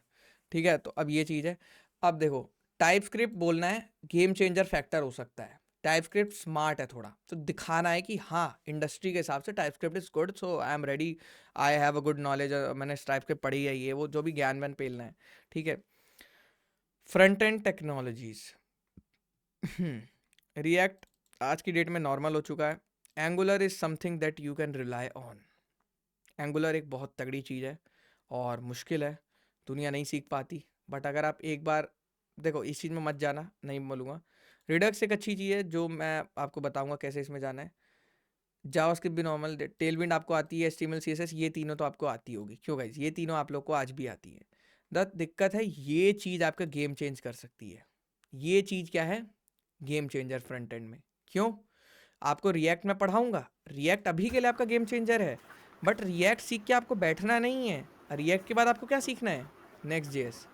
ठीक है। तो अब ये चीज़ है। अब देखो टाइपस्क्रिप्ट बोलना है गेम चेंजर फैक्टर हो सकता है, टाइपस्क्रिप्ट स्मार्ट है थोड़ा, तो दिखाना है कि हाँ इंडस्ट्री के हिसाब से TypeScript is good, so I am ready, I have a good knowledge, मैंने टाइपस्क्रिप्ट पढ़ी है, ये वो जो भी ज्ञान व्यान पेलना है, ठीक है। फ्रंट एंड टेक्नोलॉजीज, रिएक्ट आज की डेट में नॉर्मल हो चुका है, angular is something that you can rely on. Angular एक बहुत तगड़ी चीज़ है और मुश्किल है, दुनिया नहीं सीख पाती, बट अगर आप एक बार देखो, इस चीज़ में मत जाना, नहीं बोलूँगा। रिडक्स एक अच्छी चीज़ है जो मैं आपको बताऊंगा कैसे इसमें जाना है। जावास्क्रिप्ट भी नॉर्मल, टेलविंड आपको आती है, HTML CSS ये तीनों तो आपको आती होगी, क्यों गाइस, ये तीनों आप लोग को आज भी आती है। दिक्कत है ये चीज़ आपका गेम चेंज कर सकती है। ये चीज़ क्या है? गेम चेंजर फ्रंट एंड में। क्यों? आपको रिएक्ट में पढ़ाऊंगा, रिएक्ट अभी के लिए आपका गेम चेंजर है, बट रिएक्ट सीख के आपको बैठना नहीं है। रिएक्ट के बाद आपको क्या सीखना है? Next JS.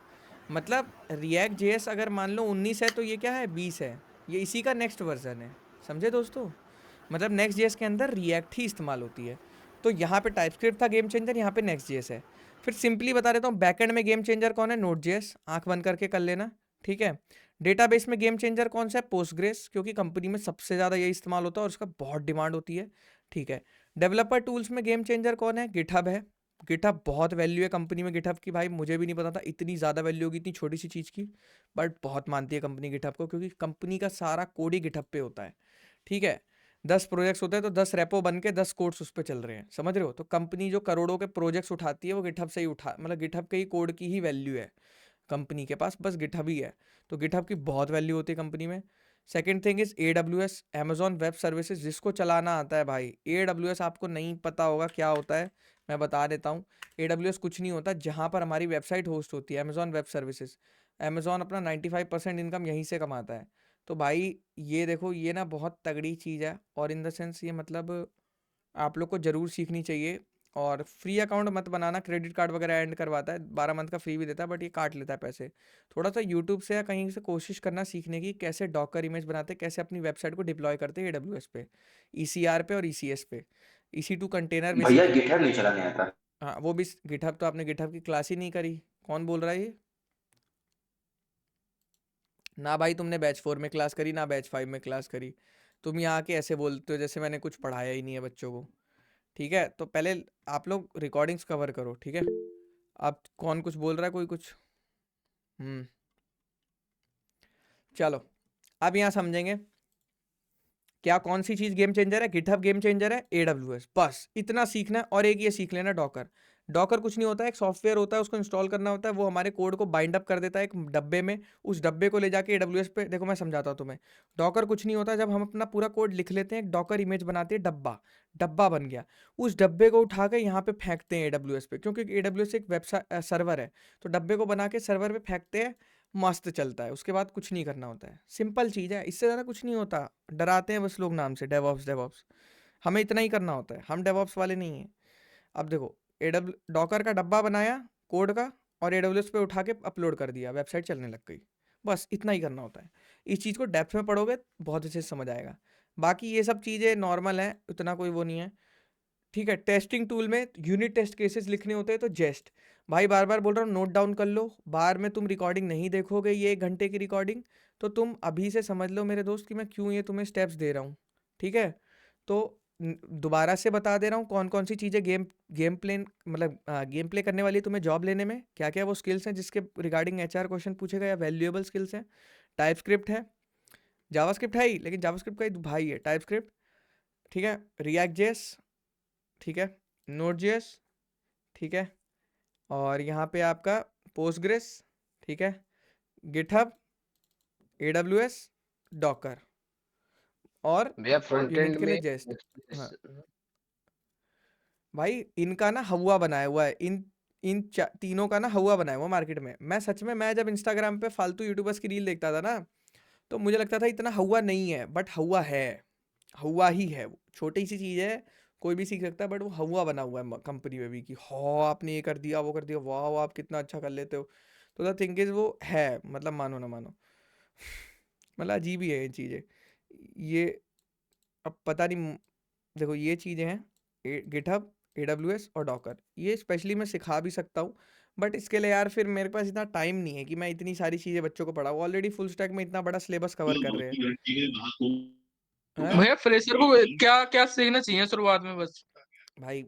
मतलब रिएक्ट जेएस अगर मान लो 19 है तो ये क्या है? 20 है, ये इसी का नेक्स्ट वर्जन है, समझे दोस्तों? मतलब नेक्स्ट जेएस के अंदर रिएक्ट ही इस्तेमाल होती है। तो यहाँ पे टाइपस्क्रिप्ट था गेम चेंजर, यहाँ पे नेक्स्ट जेएस है। फिर सिंपली बता देता हूँ, बैकएंड में गेम चेंजर कौन है? नोड जेएस, आँख बंद करके कर लेना, ठीक है। डेटाबेस में गेम चेंजर कौन सा है? पोस्टग्रेस, क्योंकि कंपनी में सबसे ज़्यादा यही इस्तेमाल होता है और उसका बहुत डिमांड होती है, ठीक है। डेवलपर टूल्स में गेम चेंजर कौन है? गिटहब है। गिटहब बहुत वैल्यू है कंपनी में गिटहब की, भाई मुझे भी नहीं पता था इतनी ज़्यादा वैल्यू होगी इतनी छोटी सी चीज़ की, बट बहुत मानती है कंपनी गिटहब को क्योंकि कंपनी का सारा कोड ही गिटहब पे होता है, ठीक है। 10 प्रोजेक्ट्स होते हैं तो 10 रेपो बन के 10 कोड्स उस पर चल रहे हैं, समझ रहे हो? तो कंपनी जो करोड़ों के प्रोजेक्ट्स उठाती है वो गिटहब से ही मतलब गिटहब के ही कोड की ही वैल्यू है कंपनी के पास, बस गिटहब ही है। तो गिटहब की बहुत वैल्यू होती है कंपनी में। Second thing is AWS, Amazon web services, जिसको चलाना आता है भाई। AWS आपको नहीं पता होगा क्या होता है, मैं बता देता हूँ। AWS कुछ नहीं होता, जहाँ पर हमारी वेबसाइट होस्ट होती है, Amazon वेब सर्विसेज। Amazon अपना 95% इनकम यहीं से कमाता है। तो भाई ये देखो, ये ना बहुत तगड़ी चीज़ है, और इन द सेंस ये मतलब आप लोग को ज़रूर सीखनी चाहिए। और फ्री अकाउंट मत बनाना, क्रेडिट कार्ड वगैरह एंड करवाता है, 12 मंथ का फ्री भी देता है, बट ये काट लेता है पैसे। थोड़ा सा यूट्यूब से या कहीं से कोशिश करना सीखने की, कैसे डॉकर इमेज बनाते हैं, कैसे अपनी वेबसाइट को डिप्लॉय करते हैं AWS पे, ECR पे और ECS पे। EC2 कंटेनर भैया बेसिकली। गिटहब नहीं चलाने आता। हाँ वो भी गिटहब, तो आपने गिटहब की क्लास ही नहीं करी। कौन बोल रहा है ये? ना भाई तुमने बैच 4 में क्लास करी, ना बैच 5 में क्लास करी। तुम यहाँ के ऐसे बोलते हो जैसे मैंने कुछ पढ़ाया ही नहीं है बच्चों को। ठीक है, तो पहले आप लोग रिकॉर्डिंग्स कवर करो, ठीक है। अब कौन कुछ बोल रहा है, कोई कुछ? चलो, अब यहाँ समझेंगे क्या कौन सी चीज़ गेम चेंजर है। गिटहब गेम चेंजर है, AWS, बस इतना सीखना है। और एक ये सीख लेना डॉकर। डॉकर कुछ नहीं होता है, एक सॉफ्टवेयर होता है, उसको इंस्टॉल करना होता है, वो हमारे कोड को बाइंड अप कर देता है एक डब्बे में। उस डब्बे को ले जाके AWS पे, देखो मैं समझाता हूँ तुम्हें। डॉकर कुछ नहीं होता, जब हम अपना पूरा कोड लिख लेते हैं, एक डॉकर इमेज बनाते हैं, डब्बा डब्बा बन गया। उस डब्बे को उठा के यहाँ पे फेंकते हैं AWS पे, क्योंकि AWS एक वेबसाइट सर्वर है। तो डब्बे को बना के सर्वर पे फेंकते हैं, मस्त चलता है। उसके बाद कुछ नहीं करना होता है, सिंपल चीज़ है, इससे ज़्यादा कुछ नहीं होता। डराते हैं बस लोग नाम से, डेवऑप्स डेवऑप्स। हमें इतना ही करना होता है, हम डेवऑप्स वाले नहीं हैं। अब देखो, डॉकर का डब्बा बनाया कोड का, और AWS पे उठा के अपलोड कर दिया, वेबसाइट चलने लग गई। बस इतना ही करना होता है। इस चीज़ को डेप्थ में पढ़ोगे बहुत अच्छे से समझ आएगा। बाकी ये सब चीज़ें नॉर्मल हैं, उतना कोई वो नहीं है। ठीक है, टेस्टिंग टूल में यूनिट टेस्ट केसेस लिखने होते हैं, तो जेस्ट भाई बार बार बोल रहा हूँ, नोट डाउन कर लो। बार में तुम रिकॉर्डिंग नहीं देखोगे, ये 1 घंटे की रिकॉर्डिंग, तो तुम अभी से समझ लो मेरे दोस्त कि मैं क्यों ये तुम्हें स्टेप्स दे रहा हूँ। ठीक है, तो दोबारा से बता दे रहा हूँ कौन कौन सी चीज़ें गेम प्ले मतलब गेम प्ले करने वाली है तुम्हें जॉब लेने में, क्या क्या वो स्किल्स हैं जिसके रिगार्डिंग HR क्वेश्चन पूछेगा, या वैल्यूएबल स्किल्स हैं। टाइपस्क्रिप्ट है, जावास्क्रिप्ट है ही, लेकिन जावास्क्रिप्ट का ही भाई है टाइपस्क्रिप्ट। ठीक है, रिएक्ट जेएस, ठीक है, नोड.js, ठीक है, और यहाँ पे आपका पोस्टग्रेस, ठीक है, गिटहब, AWS, डॉकर, और भैया फ्रंट यूनिट एंड के लिए में जेस्ट। हाँ भाई, इनका ना हवा बनाया हुआ है, इन तीनों का ना हवा बनाया हुआ मार्केट में। मैं सच में, मैं जब इंस्टाग्राम पे फालतू यूट्यूबर्स की रील देखता था ना, तो मुझे लगता था इतना हवा नहीं है, बट हवा है, हवा ही है। वो छोटी सी चीज़ है, कोई भी सीख सकता है, बट वो हवा बना हुआ है कंपनी में भी कि हाँ आपने ये कर दिया, वो कर दिया, वाह आप कितना अच्छा कर लेते हो। तो द थिंग इज वो है, मतलब मानो ना मानो, मतलब अजीब ही है ये चीज़ें। ये अब पता नहीं, देखो ये चीज़ें हैं गिटहब, AWS और डॉकर, ये स्पेशली मैं सिखा भी सकता हूँ, बट इसके लिए यार फिर मेरे पास इतना टाइम नहीं है कि मैं इतनी सारी चीज़ें बच्चों को पढ़ाऊँ। ऑलरेडी फुल स्टैक में इतना बड़ा सिलेबस कवर कर रहे हैं। भैया फ्रेशर को क्या क्या सीखना चाहिए शुरुआत में बस? भाई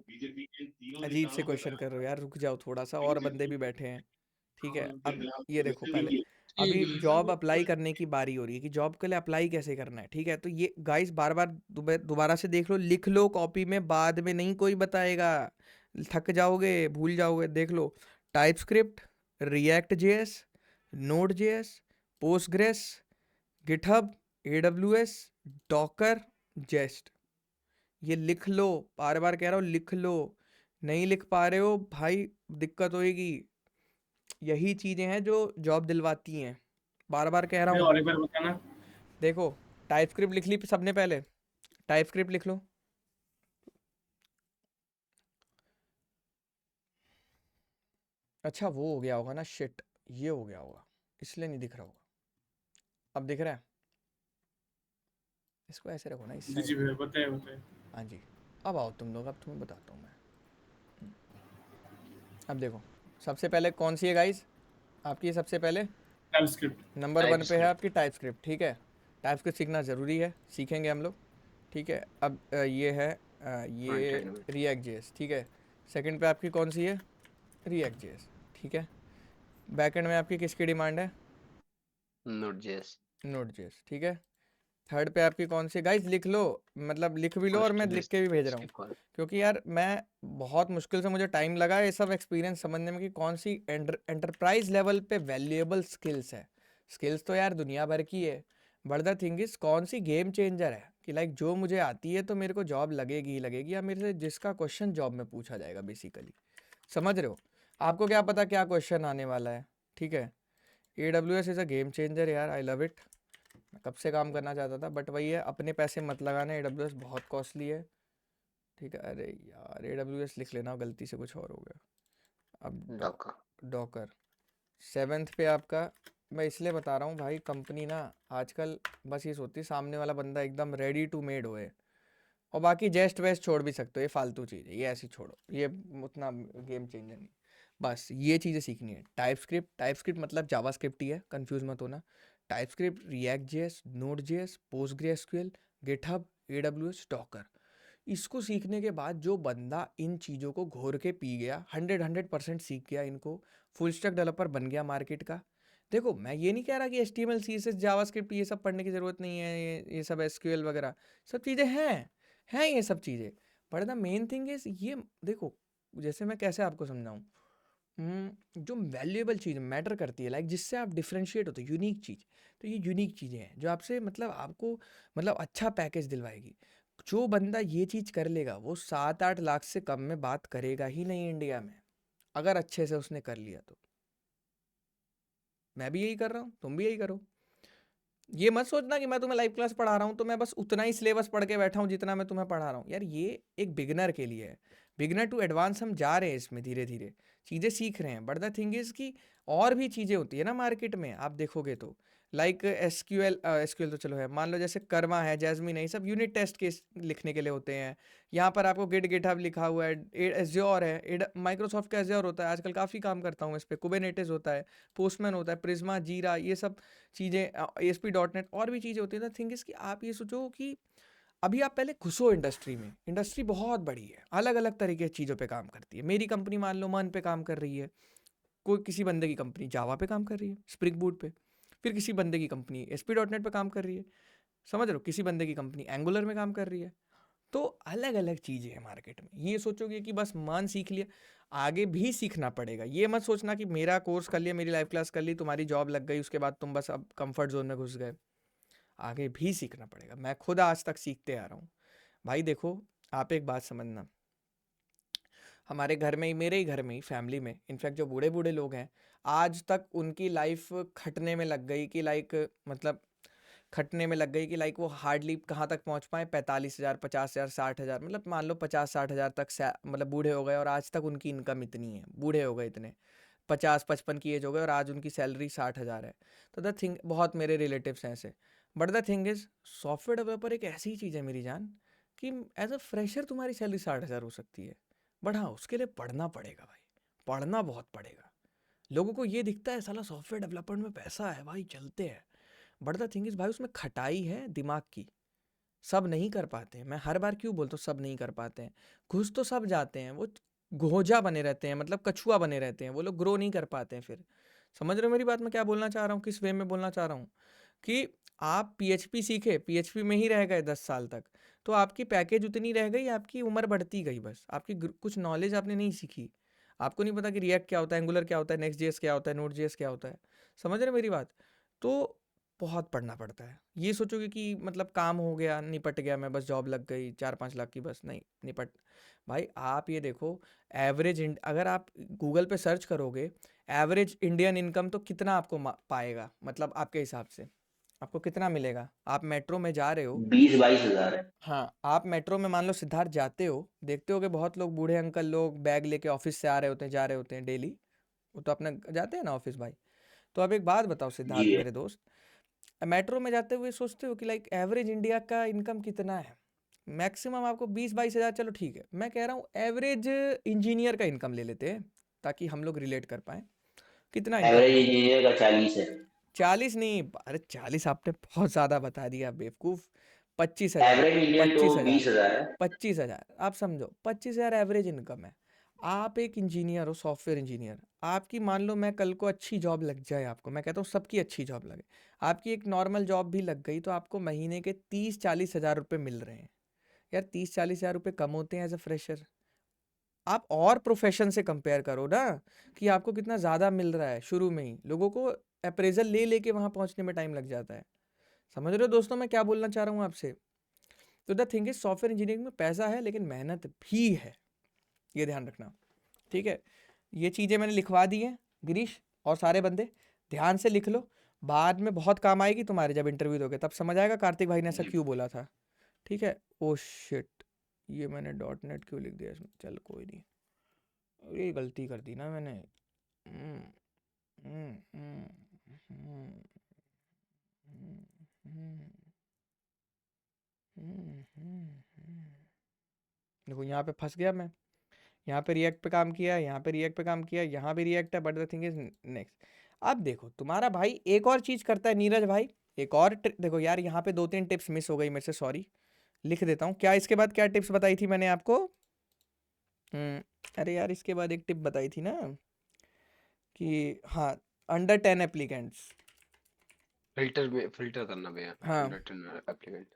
अजीब से क्वेश्चन कर रहे हो यार, रुक जाओ थोड़ा सा, और बंदे भी बैठे हैं। ठीक है, अब ये देखो, पहले अभी जॉब अप्लाई करने की बारी हो रही है कि जॉब के लिए अप्लाई कैसे करना है। ठीक है, तो ये गाइस बार बार दोबारा से देख लो, लिख लो कॉपी में, बाद में नहीं कोई बताएगा, थक जाओगे, भूल जाओगे। देख लो, TypeScript, React JS, Node JS, Postgres, GitHub, AWS, Docker, Jest, ये लिख लो। बार बार कह रहा हूँ लिख लो, नहीं लिख पा रहे हो भाई दिक्कत होएगी। यही चीज़ें हैं जो जॉब दिलवाती हैं, बार बार कह रहा भैया हूँ। और एक बार बताना। देखो, टाइपस्क्रिप्ट लिख ली सबने, पहले टाइपस्क्रिप्ट लिख लो। अच्छा वो हो गया होगा ना, शिट, ये हो गया होगा, इसलिए नहीं दिख रहा होगा। अब दिख रहा है? इसको ऐसे रखो ना, इस जी साइड जी में। भैया, बताइए बताइए। हाँ जी, अब आओ तुम लोग, अब तुम्हें बताता हूँ मैं। अब देखो, सबसे पहले कौन सी है गाइस आपकी? सबसे पहले टाइपस्क्रिप्ट। नंबर 1 पे है आपकी टाइपस्क्रिप्ट। ठीक है, टाइपस्क्रिप्ट सीखना ज़रूरी है, सीखेंगे हम लोग। ठीक है, अब ये है ये फ्रंट एंड में रिएक्ट जेएस। ठीक है, सेकंड पे आपकी कौन सी है? React JS. ठीक है, बैकएंड में आपकी किसकी डिमांड है? Node.js node JS. ठीक है, थर्ड पे आपकी कौन सी? गाइस लिख लो, मतलब लिख भी लो, और मैं लिख के भी भेज रहा हूँ, क्योंकि यार मैं बहुत मुश्किल से, मुझे टाइम लगा ये सब एक्सपीरियंस समझने में कि कौन सी एंटरप्राइज लेवल पे वैल्यूएबल स्किल्स है। स्किल्स तो यार दुनिया भर की है, बट द थिंग इज कौन सी गेम चेंजर है कि लाइक जो मुझे आती है तो मेरे को जॉब लगेगी ही लगेगी, या मेरे से जिसका क्वेश्चन जॉब में पूछा जाएगा बेसिकली। समझ रहे हो? आपको क्या पता क्या क्वेश्चन आने वाला है, ठीक है। AWS is a game changer यार, आई लव इट। मैं कब से काम करना चाहता था, बट वही है, अपने पैसे मत लगाना, AWS बहुत कॉस्टली है, ठीक है। अरे यार AWS लिख लेना, गलती से कुछ और हो गया। अब डॉकर। डॉकर 7th पे आपका, मैं इसलिए बता रहा हूँ भाई, कंपनी ना आजकल बस ये सोचती है सामने वाला बंदा एकदम रेडी टू मेड होए, और बाकी जेस्ट वेस्ट छोड़ भी सकते हो, ये फालतू चीज़ है, ये ऐसी छोड़ो, ये उतना गेम चेंजर नहीं। बस ये चीज़ें सीखनी है। टाइपस्क्रिप्ट मतलब जावास्क्रिप्ट ही है, कंफ्यूज मत होना। TypeScript, React JS, Node JS, PostgreSQL, GitHub, AWS, Docker. इसको सीखने के बाद जो बंदा इन चीज़ों को घोर के पी गया, 100% सीख गया इनको, फुल स्टैक डेवलपर बन गया मार्केट का। देखो मैं ये नहीं कह रहा कि HTML CSS जावास्क्रिप्ट ये सब पढ़ने की ज़रूरत नहीं है, ये सब SQL वगैरह सब चीज़ें हैं ये सब चीज़ें, but the main thing is ये देखो, जैसे मैं कैसे आपको समझाऊँ, जो वैल्यूएबल चीज़ मैटर करती है, लाइक जिससे आप डिफरेंशिएट होते हो, यूनिक चीज़, तो ये यूनिक चीज़ें हैं जो आपसे मतलब आपको मतलब अच्छा पैकेज दिलवाएगी। जो बंदा ये चीज़ कर लेगा वो 7-8 लाख से कम में बात करेगा ही नहीं इंडिया में, अगर अच्छे से उसने कर लिया तो। मैं भी यही कर रहा हूँ, तुम भी यही करो। ये मत सोचना कि मैं तुम्हें लाइव क्लास पढ़ा रहा हूँ तो मैं बस उतना ही सिलेबस पढ़ के बैठा हूँ जितना मैं तुम्हें पढ़ा रहा हूँ। यार ये एक बिगिनर के लिए है, बिगिनर टू एडवांस हम जा रहे हैं इसमें, धीरे धीरे चीज़ें सीख रहे हैं। बट द थिंग इज़ कि और भी चीज़ें होती है ना मार्केट में, आप देखोगे तो लाइक एसक्यूएल तो चलो है, मान लो जैसे कर्मा है, जैस्मिन है, ये सब यूनिट टेस्ट के लिखने के लिए होते हैं। यहाँ पर आपको गिटहब लिखा हुआ है, एज्योर है, माइक्रोसॉफ्ट का एज्योर होता है, आजकल काफ़ी काम करता हूँ इस पर, कुबरनेटिस होता है, पोस्टमैन होता है, प्रिज्मा, जीरा, ये सब चीज़ें, ASP.NET और भी चीज़ें होती हैं। द थिंग इज़ कि आप ये सोचो कि अभी आप पहले घुसो इंडस्ट्री में, इंडस्ट्री बहुत बड़ी है, अलग अलग तरीके की चीज़ों पे काम करती है। मेरी कंपनी मान लो मन पे काम कर रही है, कोई किसी बंदे की कंपनी जावा पे काम कर रही है, स्प्रिंग बूट पे, फिर किसी बंदे की कंपनी ASP.NET पे काम कर रही है, समझ रहे हो, किसी बंदे की कंपनी एंगुलर में काम कर रही है। तो अलग अलग चीज़ें हैं मार्केट में। ये सोचोगे कि बस मान सीख लिया, आगे भी सीखना पड़ेगा। ये मत सोचना कि मेरा कोर्स कर लिया, मेरी लाइव क्लास कर ली, तुम्हारी जॉब लग गई, उसके बाद तुम बस अब कंफर्ट जोन में घुस गए। आगे भी सीखना पड़ेगा। मैं खुद आज तक सीखते आ रहा हूँ भाई। देखो आप एक बात समझना, हमारे घर में ही, मेरे ही घर में ही, फैमिली में इनफैक्ट जो बूढ़े बूढ़े लोग हैं, आज तक उनकी लाइफ खटने में लग गई कि लाइक मतलब खटने में लग गई कि लाइक वो हार्डली कहाँ तक पहुँच पाए, 45,000, 50,000, 60,000, मतलब मान लो 50-60,000 तक मतलब बूढ़े हो गए, और आज तक उनकी इनकम इतनी है, बूढ़े हो गए इतने, 50-55 की एज हो गई और आज उनकी सैलरी 60,000 है। तो द थिंग, बहुत मेरे रिलेटिव्स हैं ऐसे। But the thing is software developer एक ऐसी चीज़ है मेरी जान कि एज अ फ्रेशर तुम्हारी सैलरी 60,000 हो सकती है, बट हाँ उसके लिए पढ़ना पड़ेगा भाई, पढ़ना बहुत पड़ेगा। लोगों को ये दिखता है साला सॉफ्टवेयर डेवलपमेंट में पैसा है भाई, चलते हैं, बट द थिंग इज़ भाई उसमें खटाई है दिमाग की, सब नहीं कर पाते हैं। मैं हर बार क्यों बोलता हूँ सब नहीं कर पाते हैं, घुस तो सब जाते हैं, वो घोंजा बने रहते हैं, मतलब कछुआ बने रहते हैं, वो लोग ग्रो नहीं कर पाते हैं फिर। समझ रहे हो मेरी बात, मैं क्या बोलना चाह रहा हूँ, किस वे में बोलना चाह रहा हूँ, कि आप PHP सीखे, PHP में ही रह गए 10 साल तक, तो आपकी पैकेज उतनी रह गई, आपकी उम्र बढ़ती गई, बस आपकी कुछ नॉलेज आपने नहीं सीखी। आपको नहीं पता कि रिएक्ट क्या होता है, एंगुलर क्या होता है, नेक्स्ट जेएस क्या होता है, नोड जेएस क्या होता है। समझ रहे मेरी बात? तो बहुत पढ़ना पड़ता है। ये सोचोगे कि मतलब काम हो गया, निपट गया, मैं बस जॉब लग गई 4-5 लाख की, बस नहीं निपट। भाई आप ये देखो, एवरेज अगर आप गूगल पे सर्च करोगे एवरेज इंडियन इनकम, तो कितना आपको पाएगा, मतलब आपके हिसाब से आपको कितना मिलेगा? आप मेट्रो में जा रहे हो, 20-22 हजार है। हाँ आप मेट्रो में मान लो सिद्धार्थ जाते हो, देखते हो कि बहुत लोग, बूढ़े अंकल लोग बैग लेके ऑफिस से आ रहे होते हैं, जा रहे होते हैं डेली, वो तो अपना जाते हैं ना ऑफिस भाई। तो अब एक बात बताओ जी सिद्धार्थ मेरे दोस्त, मेट्रो में जाते हुए सोचते हो कि लाइक एवरेज इंडिया का इनकम कितना है? मैक्सिमम आपको 20-22 हज़ार, चलो ठीक है, मैं कह रहा हूँ एवरेज इंजीनियर का इनकम ले लेते हैं ताकि हम लोग रिलेट कर पाएँ। कितना इनकम एवरेज है? इंजीनियर का 40 है। 40 नहीं, अरे 40 आपने बहुत ज़्यादा बता दिया बेवकूफ़। 25,000, एवरेज इंडियन तो 25,000, 20 हजार है। 25,000 आप समझो, 25,000 एवरेज इनकम है। आप एक इंजीनियर हो, सॉफ्टवेयर इंजीनियर, आपकी मान लो मैं कल को अच्छी जॉब लग जाए, आपको मैं कहता हूँ सबकी अच्छी जॉब लगे, आपकी एक नॉर्मल जॉब भी लग गई, तो आपको महीने के 30-40 हज़ार रुपये मिल रहे हैं। यार 30-40 हज़ार रुपये कम होते हैं एज अ फ्रेशर? आप और प्रोफेशन से कंपेयर करो ना कि आपको कितना ज़्यादा मिल रहा है। शुरू में ही लोगों को अप्रेजल ले लेके वहाँ पहुँचने में टाइम लग जाता है। समझ रहे हो दोस्तों मैं क्या बोलना चाह रहा हूँ आपसे? तो the thing is software engineering में पैसा है लेकिन मेहनत भी है, ये ध्यान रखना, ठीक है? ये चीज़ें मैंने लिखवा दी हैं गिरीश और सारे बंदे, ध्यान से लिख लो, बाद में बहुत काम आएगी तुम्हारे जब इंटरव्यू दोगे, तब समझ आएगा कार्तिक भाई ने ऐसा क्यों बोला था, ठीक है? ओ शिट, ये मैंने डॉट नेट क्यों लिख दिया इसमें? चल कोई नहीं, ये गलती कर दी ना मैंने। हम्म, हम्म, हम्म, हम्म, हम्म, देखो यहाँ पे फंस गया मैं, यहाँ पे रिएक्ट पे काम किया, यहाँ पे रिएक्ट पे काम किया, यहाँ पे रिएक्ट है, but the thing is next. अब देखो तुम्हारा भाई एक और चीज़ करता है नीरज भाई, एक और देखो यार, यहाँ पे 2-3 टिप्स मिस हो गई मेरे से, सॉरी, लिख देता हूँ। क्या इसके बाद क्या टिप्स बताई थी मैंने आपको? अरे यार इसके बाद एक टिप बताई थी ना कि हाँ, अंडर 10 एप्लीकेंट्स, फिल्टर करना भैया। हाँ, एप्लीकेंट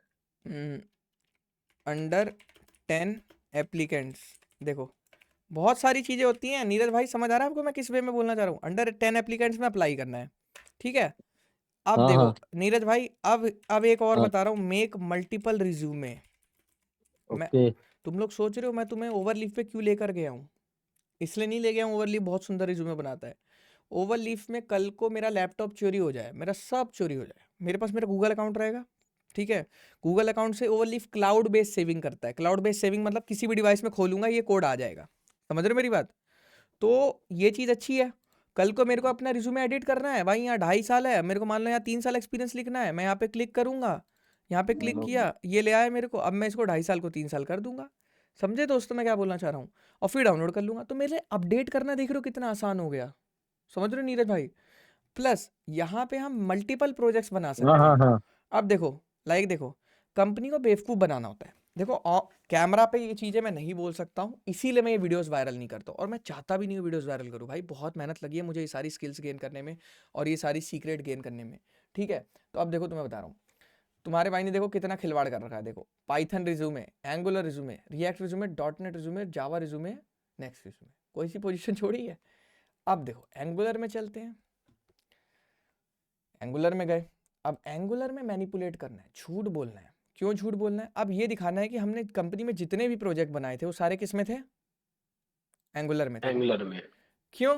अंडर 10 एप्लीकेंट्स। देखो बहुत सारी चीज़ें होती हैं नीरज भाई, समझ आ रहा है आपको मैं किस वे में बोलना चाह रहा हूँ? अंडर 10 एप्लीकेंट्स में अप्लाई करना है, ठीक है? अब हाँ देखो हाँ नीरज भाई, अब एक और हाँ बता रहा हूँ, मेक मल्टीपल रिज्यूमे। मैं, ओके तुम लोग सोच रहे हो मैं तुम्हें ओवरलीफ पे क्यों लेकर गया हूँ? इसलिए नहीं ले गया हूँ, ओवरलीफ बहुत सुंदर रिज्यूमे बनाता है। ओवरलीफ में कल को मेरा लैपटॉप चोरी हो जाए, मेरा सब चोरी हो जाए, मेरे पास मेरा गूगल अकाउंट रहेगा, ठीक है? गूगल अकाउंट से ओवरलीफ क्लाउड बेस्ड सेविंग करता है। क्लाउड बेस्ड सेविंग मतलब किसी भी डिवाइस में खोलूंगा ये कोड आ जाएगा, समझ रहे हो मेरी बात? तो ये चीज़ अच्छी है। कल को मेरे को अपना रिज्यूमे एडिट करना है भाई, यहाँ 2.5 साल है मेरे को, मान लो यहाँ 3 साल एक्सपीरियंस लिखना है, मैं यहाँ पे क्लिक करूंगा, यहाँ पे क्लिक किया, ये ले आया मेरे को, अब मैं इसको 2.5 साल को 3 साल कर दूंगा। समझे दोस्तों मैं क्या बोलना चाह रहा हूँ? और फिर डाउनलोड कर लूंगा, तो मेरे अपडेट करना देख रहे हो कितना आसान हो गया, समझ रहे हो नीरज भाई? प्लस यहाँ पे हम मल्टीपल प्रोजेक्ट्स बना हाँ सकते हाँ हैं। हाँ अब देखो, लाइक देखो, कंपनी को बेवकूफ़ बनाना होता है। देखो कैमरा पे ये चीज़ें मैं नहीं बोल सकता हूँ, इसीलिए मैं ये वीडियोस वायरल नहीं करता हूँ, और मैं चाहता भी नहीं हूँ वीडियोस वायरल करूँ भाई, बहुत मेहनत लगी है मुझे ये सारी स्किल्स गेन करने में और ये सारी सीक्रेट गेन करने में, ठीक है? तो अब देखो तुम्हें बता रहा हूँ, तुम्हारे भाई ने देखो कितना खिलवाड़ कर रखा है। देखो Python resume, Angular resume, React resume, dot net resume, Java resume, next resume, कोई सी पोजीशन छोड़ी है? अब देखो एंगुलर में चलते हैं, एंगुलर में गए, अब एंगुलर में मैनिपुलेट करना है, झूठ बोलना है। क्यों झूठ बोलना है? अब ये दिखाना है कि हमने कंपनी में जितने भी प्रोजेक्ट बनाए थे वो सारे किस में थे? एंगुलर में थे। एंगुलर में। क्यों?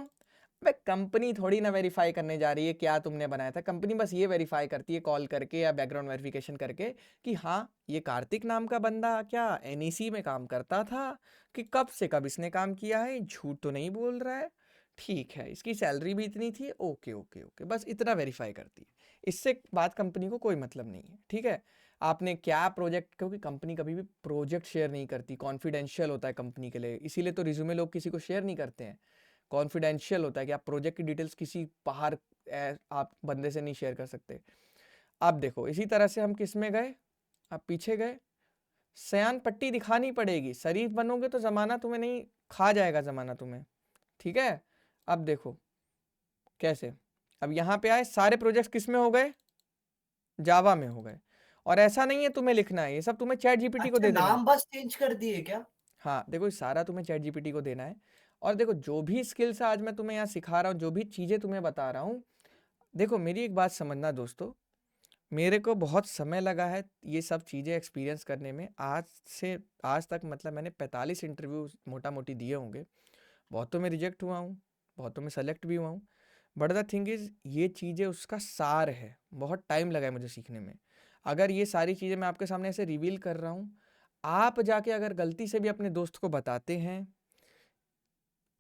भाई कंपनी थोड़ी ना वेरीफाई करने जा रही है क्या तुमने बनाया था, कंपनी बस ये वेरीफाई करती है कॉल करके या बैकग्राउंड वेरिफिकेशन करके कि हाँ ये कार्तिक नाम का बंदा क्या एनईसी में काम करता था, कि कब से कब इसने काम किया है, झूठ तो नहीं बोल रहा है, ठीक है, इसकी सैलरी भी इतनी थी, ओके ओके ओके, बस इतना वेरीफाई करती है। इससे बात कंपनी को कोई मतलब नहीं है, ठीक है? आपने क्या प्रोजेक्ट, क्योंकि कंपनी कभी भी प्रोजेक्ट शेयर नहीं करती, कॉन्फिडेंशियल होता है कंपनी के लिए, इसीलिए तो रिज्यूमे लोग किसी को शेयर नहीं करते हैं, कॉन्फिडेंशियल होता है कि आप प्रोजेक्ट की डिटेल्स किसी बाहर आप बंदे से नहीं शेयर कर सकते। अब देखो इसी तरह से हम किस में गए, अब पीछे गए, सयान पट्टी दिखानी पड़ेगी, शरीफ बनोगे तो ज़माना तुम्हें नहीं, खा जाएगा ज़माना तुम्हें, ठीक है? अब देखो कैसे, अब यहाँ पे आए, सारे प्रोजेक्ट्स किस में हो गए? जावा में हो गए, और ऐसा नहीं है तुम्हें लिखना है, ये सब तुम्हें चैट जीपीटी को अच्छा दे देना है। नाम बस चेंज कर दिए क्या? हाँ देखो ये सारा तुम्हें चैट जीपीटी को देना है। और देखो जो भी स्किल्स आज मैं तुम्हें यहाँ सिखा रहा हूँ, जो भी चीज़ें तुम्हें बता रहा हूँ, देखो मेरी एक बात समझना दोस्तों, मेरे को बहुत समय लगा है ये सब चीज़ें एक्सपीरियंस करने में, आज तक मतलब मैंने 45 इंटरव्यू मोटा मोटी दिए होंगे, बहुतों में रिजेक्ट हुआ हूँ, बहुतों में सेलेक्ट भी हुआ हूँ, बट द थिंग इज़ ये चीज़ें उसका सार है, बहुत टाइम लगा है मुझे सीखने में। अगर ये सारी चीज़ें मैं आपके सामने ऐसे रिवील कर रहा हूँ, आप जाके अगर गलती से भी अपने दोस्त को बताते हैं,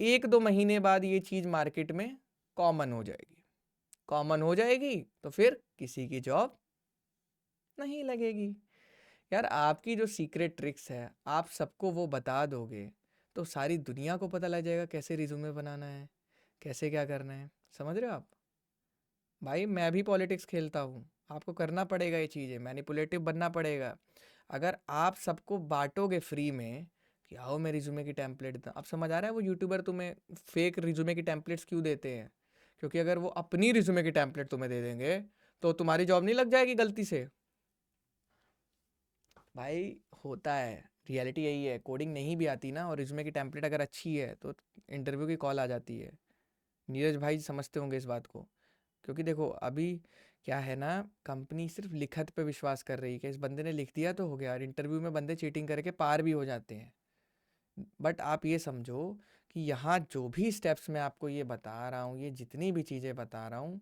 1-2 महीने बाद ये चीज़ मार्केट में कॉमन हो जाएगी, कॉमन हो जाएगी तो फिर किसी की जॉब नहीं लगेगी। यार आपकी जो सीक्रेट ट्रिक्स है आप सबको वो बता दोगे तो सारी दुनिया को पता लग जाएगा कैसे रिज्यूमे बनाना है, कैसे क्या करना है, समझ रहे हो आप? भाई मैं भी पॉलिटिक्स खेलता हूँ, आपको करना पड़ेगा ये चीज़ें, मैनिपुलेटिव बनना पड़ेगा। अगर आप सबको बांटोगे फ्री में कि आओ मैं रिज्यूमे की टेम्पलेट देता हूँ, अब समझ आ रहा है वो यूट्यूबर तुम्हें फेक रिज्यूमे की टेम्पलेट्स क्यों देते हैं? क्योंकि अगर वो अपनी रिज्यूमे की टेम्पलेट तुम्हें दे देंगे तो तुम्हारी जॉब नहीं लग जाएगी गलती से। भाई होता है, रियलिटी यही है, कोडिंग नहीं भी आती ना और रिज्यूमे की टेम्पलेट अगर अच्छी है तो इंटरव्यू की कॉल आ जाती है। नीरज भाई समझते होंगे इस बात को, क्योंकि देखो अभी क्या है ना, कंपनी सिर्फ लिखत पे विश्वास कर रही है कि इस बंदे ने लिख दिया तो हो गया, और इंटरव्यू में बंदे चीटिंग करके पार भी हो जाते हैं। बट आप ये समझो कि यहाँ जो भी स्टेप्स मैं आपको ये बता रहा हूँ, ये जितनी भी चीज़ें बता रहा हूँ,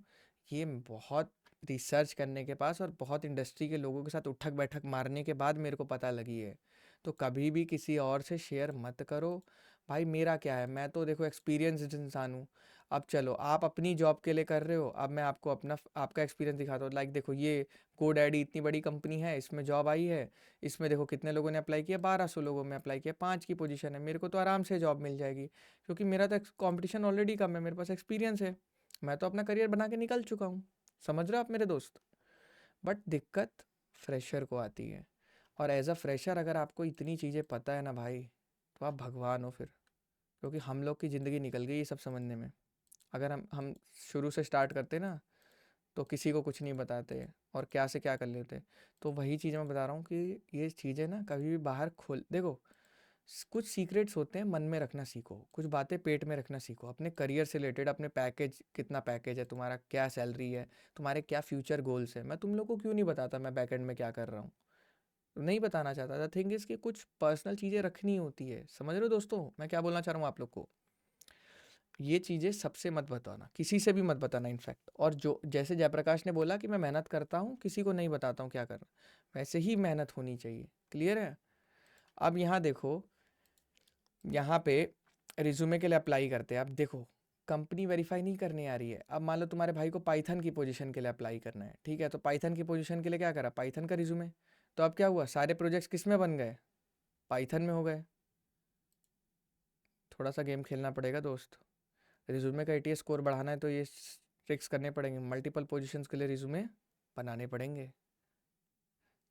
ये बहुत रिसर्च करने के पास और बहुत इंडस्ट्री के लोगों के साथ उठक बैठक मारने के बाद मेरे को पता लगी है। तो कभी भी किसी और से शेयर मत करो। भाई मेरा क्या है, मैं तो देखो एक्सपीरियंस्ड इंसान हूँ। अब चलो आप अपनी जॉब के लिए कर रहे हो, अब मैं आपको आपका एक्सपीरियंस दिखाता हूँ। लाइक देखो, ये GoDaddy इतनी बड़ी कंपनी है, इसमें जॉब आई है, इसमें देखो कितने लोगों ने अप्लाई किया, 1200 लोगों में अप्लाई किया, 5 की पोजीशन है, मेरे को तो आराम से जॉब मिल जाएगी, क्योंकि मेरा तो कंपटीशन ऑलरेडी कम है, मेरे पास एक्सपीरियंस है, मैं तो अपना करियर बना के निकल चुका हूँ। समझ रहे हो आप मेरे दोस्त? बट दिक्कत फ्रेशर को आती है, और एज अ फ्रेशर अगर आपको इतनी चीज़ें पता है ना भाई, तो आप भगवान हो फिर, क्योंकि हम लोग की ज़िंदगी निकल गई ये सब समझने में। अगर हम शुरू से स्टार्ट करते ना, तो किसी को कुछ नहीं बताते और क्या से क्या कर लेते। तो वही चीज़ मैं बता रहा हूँ कि ये चीज़ें ना कभी भी बाहर खोल देखो, कुछ सीक्रेट्स होते हैं, मन में रखना सीखो, कुछ बातें पेट में रखना सीखो, अपने करियर से रिलेटेड, अपने पैकेज, कितना पैकेज है तुम्हारा, क्या सैलरी है तुम्हारे, क्या फ्यूचर गोल्स है। मैं तुम लोग को क्यों नहीं बताता मैं बैकएंड में क्या कर रहा हूँ, नहीं बताना चाहता। द थिंग इज़ कि कुछ पर्सनल चीज़ें रखनी होती है। समझ रहे हो दोस्तों मैं क्या बोलना चाह रहा हूँ आप लोग को? ये चीज़ें सबसे मत बताना, किसी से भी मत बताना इनफैक्ट। और जो जैसे जयप्रकाश ने बोला कि मैं मेहनत करता हूँ, किसी को नहीं बताता हूँ क्या कर रहा, वैसे ही मेहनत होनी चाहिए। क्लियर है? अब यहाँ देखो, यहाँ पे रिज्यूमे के लिए अप्लाई करते हैं। अब देखो, कंपनी वेरीफाई नहीं करने आ रही है। अब मान लो तुम्हारे भाई को पाइथन की पोजीशन के लिए अप्लाई करना है, ठीक है, तो पाइथन की पोजीशन के लिए क्या करा, पाइथन का रिज्यूमे। तो अब क्या हुआ, सारे प्रोजेक्ट्स किस में बन गए, पाइथन में हो गए। थोड़ा सा गेम खेलना पड़ेगा दोस्त, रिज्यूमे का ATS स्कोर बढ़ाना है तो ये ट्रिक्स करने पड़ेंगे, मल्टीपल पोजीशंस के लिए रिज्यूमे बनाने पड़ेंगे।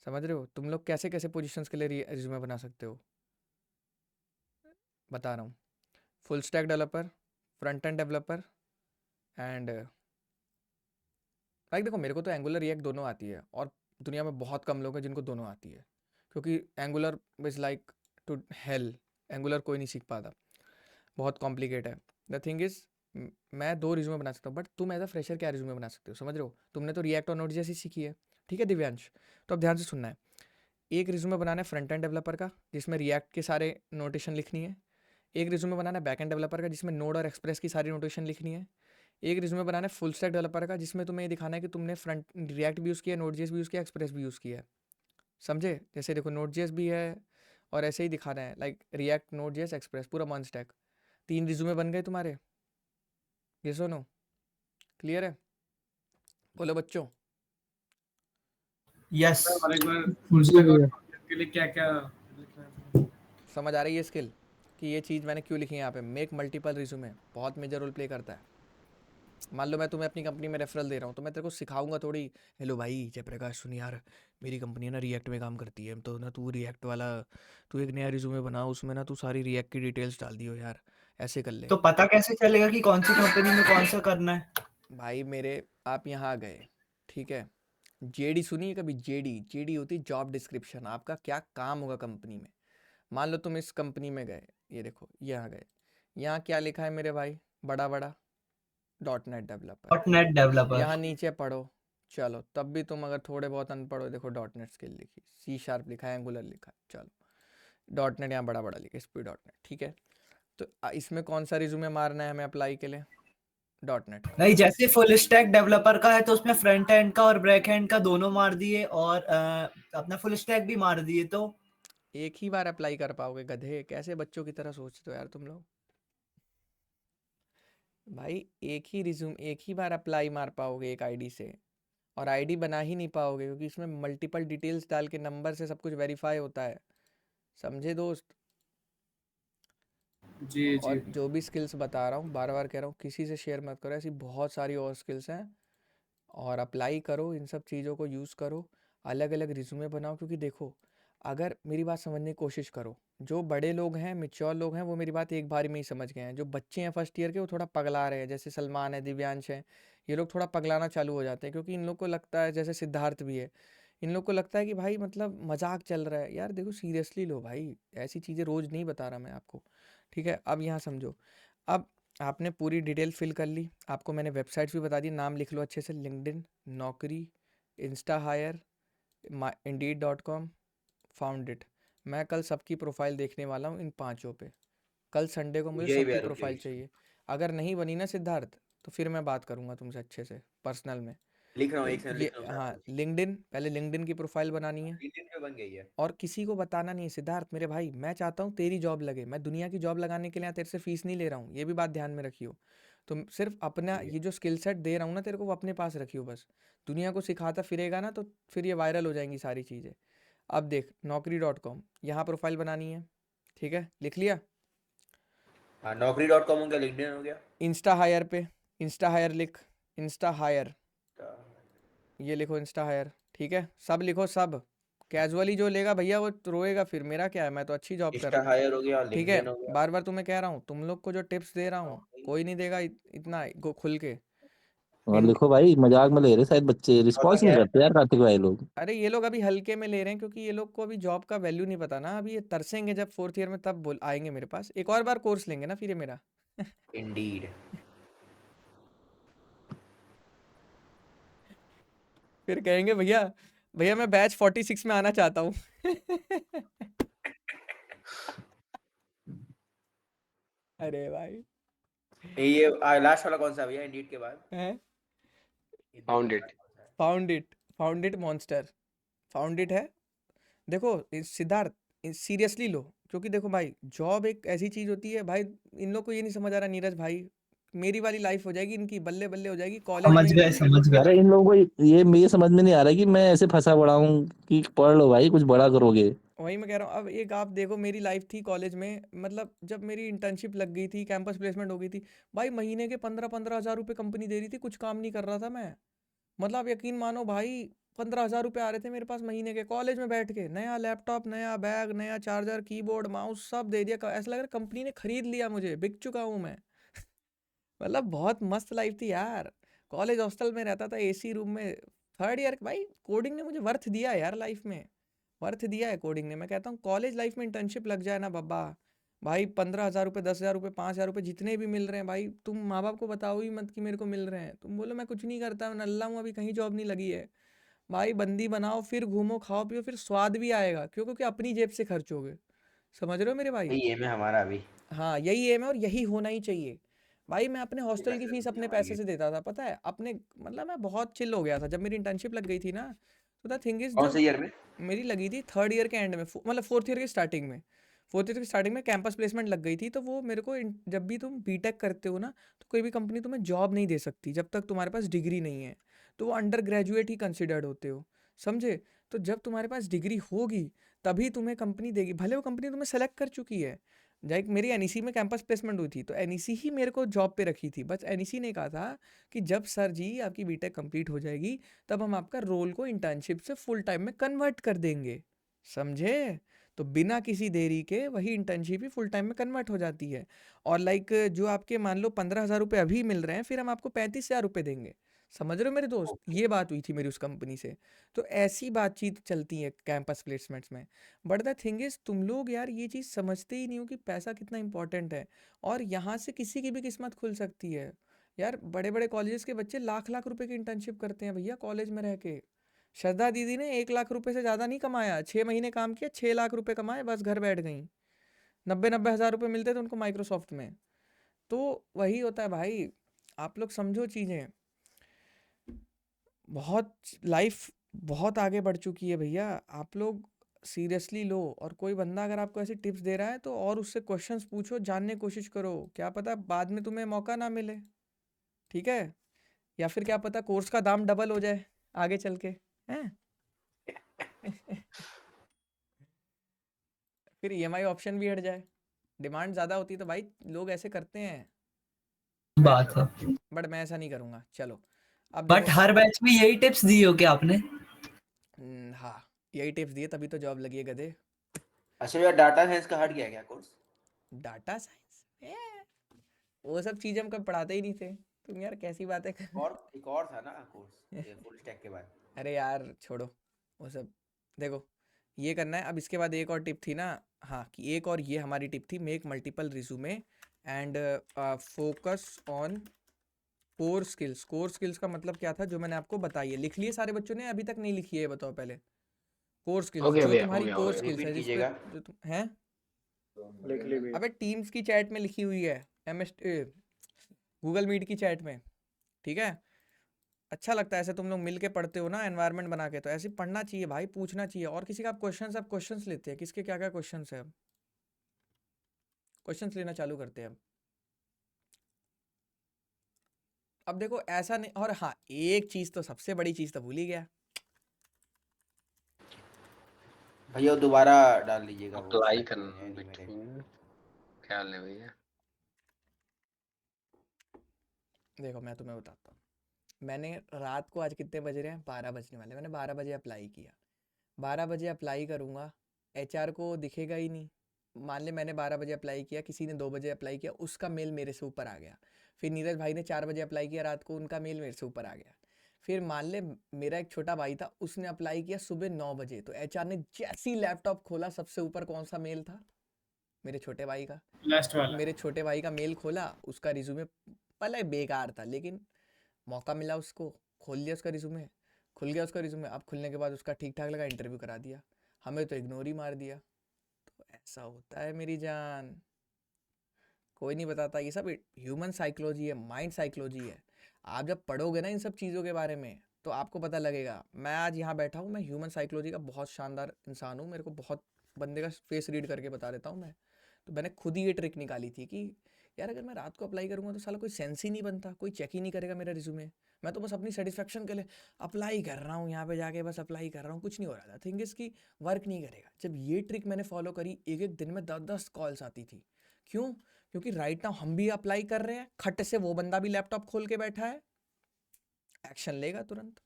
समझ रहे हो? तुम लोग कैसे कैसे पोजीशंस के लिए रिज्यूमे बना सकते हो, बता रहा हूँ। Full stack developer, front end developer, and like देखो, मेरे को तो एंगुलर रिएक्ट दोनों आती है, और दुनिया में बहुत कम लोग हैं जिनको दोनों आती है, क्योंकि Angular is like to hell. Angular कोई नहीं सीख पाता, बहुत कॉम्प्लिकेट है। द थिंग इज़, मैं 2 रिज्यूमे बना सकता हूँ, बट तुम एज अ फ्रेशर क्या रिज्यूमे बना सकते हो, समझ रहे हो? तुमने तो रिएक्ट और नोड.जेएस ही सीखी है, ठीक है दिव्यांश? तो अब ध्यान से सुनना है। एक रिज्यूमे बनाना है फ्रंट एंड डेवलपर का, जिसमें रिएक्ट के सारे नोटेशन लिखनी है। एक रिज्यूमे बनाना है बैक एंड डेवलपर का, जिसमें नोड और एक्सप्रेस की सारी नोटेशन लिखनी है। एक रिज्यूमे बनाना है फुल स्टैक डेवलपर का, जिसमें तुम्हें ये दिखाना है कि तुमने फ्रंट रिएक्ट भी यूज़ किया, नोड.जेएस भी यूज़ किया, एक्सप्रेस भी यूज़ किया है। समझे? जैसे देखो, नोड.जेएस भी है, और ऐसे ही दिखाना है, लाइक रिएक्ट, नोड.जेएस, एक्सप्रेस, पूरा वन स्टैक। 3 रिज्यूमे बन गए तुम्हारे, ये सुनो, क्लियर है? बोलो बच्चों। यस। और एक बार फुल स्टैक और के लिए क्या क्या लिखना है? समझ आ रही है स्किल कि ये चीज़ मैंने क्यों लिखी है यहाँ पे? मेक मल्टीपल रिज्यूमे बहुत मेजर रोल प्ले करता है। मान लो मैं तुम्हें अपनी कंपनी में रेफरल दे रहा हूँ, तो मैं तेरे को सिखाऊंगा थोड़ी, हेलो भाई जयप्रकाश सुन यार, मेरी कंपनी है ना रिएक्ट में काम करती है, तो ना तू रिएक्ट वाला, तू एक नया रिज्यूमे बना, उसमें ना तू सारी रिएक्ट की डिटेल्स डाल दियो यार, ऐसे कर ले। तो पता कैसे चलेगा कि कौन सी कंपनी में कौन सा करना है? भाई मेरे, आप यहाँ आ गए, ठीक है, JD सुनिए कभी? JD होती है जॉब डिस्क्रिप्शन, आपका क्या काम होगा कंपनी में। मान लो तुम इस कंपनी में गए, ये देखो यहाँ गए, यहाँ क्या लिखा है मेरे भाई, बड़ा बड़ा .NET डेवलपर। .NET developer. यहाँ नीचे पढ़ो, चलो तब भी तुम अगर थोड़े बहुत अनपढ़ हो, देखो .NET स्किल लिखी, C# लिखा है, एंगुलर लिखा है, चलो .NET यहाँ बड़ा बड़ा लिखा, SP.NET, ठीक है। तो इसमें कौन सा रिज्यूमे मारना है हमें अप्लाई के लिए? .NET। नहीं, जैसे फुल स्टैक डेवलपर का है तो उसमें फ्रंट एंड का और बैक एंड का दोनों मार दिए, और अपना फुल स्टैक भी मार दिए, तो एक ही बार अप्लाई कर पाओगे गधे, कैसे बच्चों की तरह सोचते हो यार तुम लोग? भाई एक ही रिज्यूम, एक ही बार अप्लाई मार पाओगे एक आईडी से, और आईडी बना ही नहीं पाओगे, क्योंकि इसमें मल्टीपल डिटेल्स डाल के नंबर से सब कुछ वेरीफाई होता है। समझे दोस्त? जी जी और जो भी स्किल्स बता रहा हूँ, बार बार कह रहा हूँ, किसी से शेयर मत करो, ऐसी बहुत सारी और स्किल्स हैं, और अप्लाई करो, इन सब चीज़ों को यूज़ करो, अलग अलग रिज्यूमे बनाओ। क्योंकि देखो, अगर मेरी बात समझने की कोशिश करो, जो बड़े लोग हैं, मेच्योर लोग हैं, वो मेरी बात एक बार में ही समझ गए हैं। जो बच्चे हैं फर्स्ट ईयर के, वो थोड़ा पगला रहे हैं, जैसे सलमान है, दिव्यांश है, ये लोग थोड़ा पगलाना चालू हो जाते हैं, क्योंकि इन लोग को लगता है, जैसे सिद्धार्थ भी है, इन लोग को लगता है कि भाई मतलब मजाक चल रहा है। यार देखो सीरियसली लो भाई, ऐसी चीज़ें रोज़ नहीं बता रहा मैं आपको, ठीक है? अब यहाँ समझो, अब आपने पूरी डिटेल फिल कर ली, आपको मैंने वेबसाइट्स भी बता दी, नाम लिख लो अच्छे से, लिंक्डइन, नौकरी, Insta higher, indeed.com, found it. मैं कल सबकी प्रोफाइल देखने वाला हूँ इन 5 पे। कल संडे को मुझे यही सबकी यार प्रोफाइल यही चाहिए। अगर नहीं बनी ना सिद्धार्थ, तो फिर मैं बात करूँगा तुमसे अच्छे से पर्सनल में। लिख रहा हूँ, तो एक सेकंड ये लिख रहा हूँ हाँ, सर। लिंक्डइन, पहले लिंक्डइन की प्रोफाइल बनानी है LinkedIn पे बन गई है। और किसी को बताना नहीं है सिद्धार्थ मेरे भाई। मैं चाहता हूँ तेरी जॉब लगे, मैं दुनिया की जॉब लगाने के लिए यहाँ तेरे से फीस नहीं ले रहा हूँ, ये भी बात ध्यान में रखियो। तुम सिर्फ अपना ठीक है। ये जो स्किल सेट दे रहा हूँ ना तेरे को, वो अपने पास रखियो बस। दुनिया को सिखाता फिरेगा ना तो फिर ये वायरल हो जाएंगी सारी चीज़ें। अब देख, naukri.com, यहाँ प्रोफाइल बनानी है, ठीक है, लिख लिया। हाँ, naukri.com हो गया, LinkedIn हो गया। इंस्टा हायर पे, इंस्टा हायर लिख, इंस्टा हायर, ये लिखो इंस्टा हायर, ठीक है, सब लिखो सब। कैजुअली जो लेगा भैया वो रोएगा फिर, मेरा क्या है, मैं तो अच्छी जॉब कर रहा इंस्टा हूँ, हायर हो गया, ठीक है। LinkedIn हो गया। बार बार तुम्हें कह रहा हूँ, तुम लोग को जो टिप्स दे रहा हूँ नौकरी कोई नहीं देगा इतना खुल के। और इन लिखो भाई, मजाक में ले रहे शायद बच्चे, चौथा रिस्पॉन्स क्या नहीं है? करते यार कार्तिक भाई लोग। अरे ये लोग अभी हल्के में ले रहे हैं क्योंकि ये लोग को अभी जॉब का वैल्यू नहीं पता ना, अभी ये तरसेंगे जब 4th ईयर में, तब बोल आएंगे मेरे पास, एक और बार कोर्स लेंगे ना फिर ये मेरा। Indeed। फिर कहेंगे भैया, भैया मैं बैच 46 में आना चाहता हूँ। अरे भाई ये लास्ट वाला कौन सा भैया, Indeed के बाद? हैं, Indeed Found के it। बाद कौन सा है? Found it monster, found it है। देखो सिद्धार्थ, सीरियसली लो, क्योंकि देखो भाई जॉब एक ऐसी चीज होती है भाई, इन लोग को ये नहीं समझ आ रहा नीरज भाई, मेरी वाली लाइफ हो जाएगी इनकी, बल्ले बल्ले हो जाएगी कॉलेज में ही। समझ गए। अरे इन लोगों को ये समझ में नहीं आ रहा कि मैं ऐसे फंसा पड़ा हूँ कि पढ़ लो भाई, कुछ बड़ा करोगे। वही मैं कह रहा हूँ, अब एक आप देखो मेरी लाइफ थी कॉलेज में, मतलब जब मेरी इंटर्नशिप लग गई थी, कैंपस प्लेसमेंट हो गई थी, भाई महीने के 15-15 हज़ार रुपये कंपनी दे रही थी, कुछ काम नहीं कर रहा था मैं, मतलब आप यकीन मानो भाई, 15 हज़ार रुपये आ रहे थे मेरे पास महीने के, कॉलेज में बैठ के, नया लैपटॉप, नया बैग, नया चार्जर, कीबोर्ड, माउस सब दे दिया, ऐसा लग रहा है कंपनी ने खरीद लिया मुझे, बिक चुका हूँ मैं। मतलब बहुत मस्त लाइफ थी यार, कॉलेज हॉस्टल में रहता था, एसी रूम में, 3rd ईयर भाई, कोडिंग ने मुझे वर्थ दिया है यार लाइफ में, वर्थ दिया है कोडिंग ने। मैं कहता हूँ कॉलेज लाइफ में इंटर्नशिप लग जाए ना बाबा, भाई 15 हज़ार रुपये, 10 हज़ार रुपये, 5 हज़ार रुपये, जितने भी मिल रहे हैं भाई, तुम माँ बाप को बताओ ही मत कि मेरे को मिल रहे हैं, तुम बोलो मैं कुछ नहीं करता, मैं नल्ला हूँ, अभी कहीं जॉब नहीं लगी है, भाई बंदी बनाओ, फिर घूमो, खाओ पियो, फिर स्वाद भी आएगा, क्यों, क्योंकि अपनी जेब से खर्चोगे, समझ रहे हो मेरे भाई। ये में हमारा अभी हाँ यही एम है और यही होना ही चाहिए भाई। मैं अपने हॉस्टल की फीस अपने पैसे हमारी से देता था, पता है, अपने, मतलब मैं बहुत चिल हो गया था जब मेरी इंटर्नशिप लग गई थी ना। तो द थिंग इज, कौन जब से ईयर में? मेरी लगी थी 3rd ईयर के एंड में, मतलब 4th ईयर के स्टार्टिंग में, 4th ईयर की स्टार्टिंग में कैंपस प्लेसमेंट लग गई थी, तो वो मेरे को जब भी तुम बीटेक करते हो ना, तो कोई भी कंपनी तुम्हें जॉब नहीं दे सकती जब तक तुम्हारे पास डिग्री नहीं है, तो वो अंडर ग्रेजुएट ही कंसिडर्ड होते हो, समझे। तो जब तुम्हारे पास डिग्री होगी तभी तुम्हें कंपनी देगी, भले वो कंपनी तुम्हें सेलेक्ट कर चुकी है। लाइक मेरी एनईसी में कैंपस प्लेसमेंट हुई थी, तो एनईसी ही मेरे को जॉब पे रखी थी, बस एनईसी ने कहा था कि जब सर जी आपकी बीटेक कंप्लीट हो जाएगी तब हम आपका रोल को इंटर्नशिप से फुल टाइम में कन्वर्ट कर देंगे, समझे। तो बिना किसी देरी के वही इंटर्नशिप ही फुल टाइम में कन्वर्ट हो जाती है। और लाइक जो आपके मान लो 15 हज़ार रुपये अभी मिल रहे हैं, फिर हम आपको 35 हज़ार रुपये देंगे, समझ रहे हो मेरे दोस्त, ये बात हुई थी मेरी उस कंपनी से। तो ऐसी बातचीत चलती है कैंपस प्लेसमेंट्स में। बट द थिंग इज, तुम लोग यार ये चीज़ समझते ही नहीं हो कि पैसा कितना इंपॉर्टेंट है, और यहाँ से किसी की भी किस्मत खुल सकती है यार। बड़े बड़े कॉलेजेस के बच्चे लाख लाख रुपए की इंटर्नशिप करते हैं भैया कॉलेज में रह के। श्रद्धा दीदी ने 1 लाख रुपए से ज़्यादा नहीं कमाया, 6 महीने काम किया, 6 लाख रुपए कमाए, बस घर बैठ गई। 90-90 हज़ार रुपये मिलते थे उनको माइक्रोसॉफ्ट में। तो वही होता है भाई, आप लोग समझो चीज़ें, बहुत लाइफ बहुत आगे बढ़ चुकी है भैया, आप लोग सीरियसली लो। और कोई बंदा अगर आपको ऐसी टिप्स दे रहा है तो और उससे क्वेश्चंस पूछो, जानने की कोशिश करो, क्या पता बाद में तुम्हें मौका ना मिले, ठीक है, या फिर क्या पता कोर्स का दाम डबल हो जाए आगे चल के, हैं। फिर ईएमआई ऑप्शन भी हट जाए, डिमांड ज़्यादा होती है तो भाई लोग ऐसे करते हैं, बात है। बट मैं ऐसा नहीं करूँगा। चलो अब बट देखो, हर बैच में यही टिप्स दी हो क्या आपने? हाँ यही टिप्स दिए तभी तो जॉब लगी है गधे। अच्छा यार, डाटा साइंस का हट गया क्या कोर्स? डाटा साइंस, वो सब चीज़ें हम कभी पढ़ाते ही नहीं थे, तुम यार कैसी बातें कर। और एक और था ना कोर्स ये फुल स्टैक के बाद? अरे यार छोड़ो वो सब, देखो ये करना है। अब इसके बाद एक और टिप थी ना, हाँ, कि एक और ये हमारी टिप थी, make multiple resume and focus on core skills. Core skills का मतलब क्या था जो मैंने आपको बताई है। लिख लिए सारे बच्चों ने, अभी तक नहीं लिखी है, बताओ पहले। कोर स्किल्स हो गया जो भैया, हो तुम्हारी गया, हो कोर गया। स्किल्स है Repeat जिस पे कीजिएगा। जो तुम हैं। लिख ली भैया। अबे टीम्स की चैट में लिखी हुई है, गूगल मीट की चैट में, ठीक है। अच्छा लगता है ऐसे तुम लोग मिल के पढ़ते हो ना एनवायरनमेंट बना के, तो ऐसे पढ़ना चाहिए भाई, पूछना चाहिए। और किसी का आप क्वेश्चंस लेते हैं, किसके क्या क्या क्वेश्चंस है, अब क्वेश्चंस लेना चालू करते हैं अब देखो ऐसा नहीं। और हाँ, एक चीज तो सबसे बड़ी चीज तो भूल ही गया, भैया वो दोबारा डाल लीजिएगा वो अप्लाई उसमें, करना एनी मेरे। बिटवीन, क्या ले भैया? देखो मैं तुम्हें बताता हूँ। मैंने रात को, आज कितने बज रहे हैं, 12 बजने वाले, मैंने 12 बजे अप्लाई किया। 12 बजे अप्लाई करूँगा, एचआर को दिखेगा ही नहीं। मान ले मैंने 12 बजे अप्लाई किया, किसी ने 2 बजे अप्लाई किया, उसका मेल मेरे से ऊपर आ गया। फिर नीरज भाई ने 4 बजे अप्लाई किया रात को, उनका मेल मेरे से ऊपर आ गया। फिर मान ले मेरा एक छोटा भाई था, उसने अप्लाई किया सुबह 9 बजे, तो एचआर ने जैसे ही लैपटॉप खोला, सबसे ऊपर कौन सा मेल था, मेरे छोटे भाई का। लास्ट वाला। मेरे छोटे भाई का मेल खोला, उसका रिज्यूमे भले बेकार था, लेकिन मौका मिला उसको, खोल लिया उसका रिज्यूमे, खुल गया उसका रिज्यूमे। अब खुलने के बाद उसका ठीक ठाक लगा, इंटरव्यू करा दिया, हमें तो इग्नोर ही मार दिया। तो ऐसा होता है मेरी जान, कोई नहीं बताता। ये सब ह्यूमन साइकोलॉजी है, माइंड साइकोलॉजी है। आप जब पढ़ोगे ना इन सब चीज़ों के बारे में, तो आपको पता लगेगा। मैं आज यहाँ बैठा हूँ, मैं ह्यूमन साइकोलॉजी का बहुत शानदार इंसान हूँ, मेरे को बहुत बंदे का फेस रीड करके बता देता हूँ मैं। तो मैंने खुद ही ये ट्रिक निकाली थी कि यार अगर मैं रात को अप्लाई करूँगा तो साला कोई सेंस ही नहीं बनता, कोई चेक ही नहीं करेगा मेरा रिज्यूमे। मैं तो बस अपनी सेटिस्फेक्शन के लिए अप्लाई कर रहा हूँ, यहाँ पे जाके बस अप्लाई कर रहा हूँ, कुछ नहीं हो रहा था। थिंग इसकी वर्क नहीं करेगा। जब ये ट्रिक मैंने फॉलो करी, एक एक दिन में 10-10 कॉल्स आती थी। क्यों? क्योंकि राइट नाउ हम भी अप्लाई कर रहे हैं, खट से वो बंदा भी लैपटॉप खोल के बैठा है, एक्शन लेगा तुरंत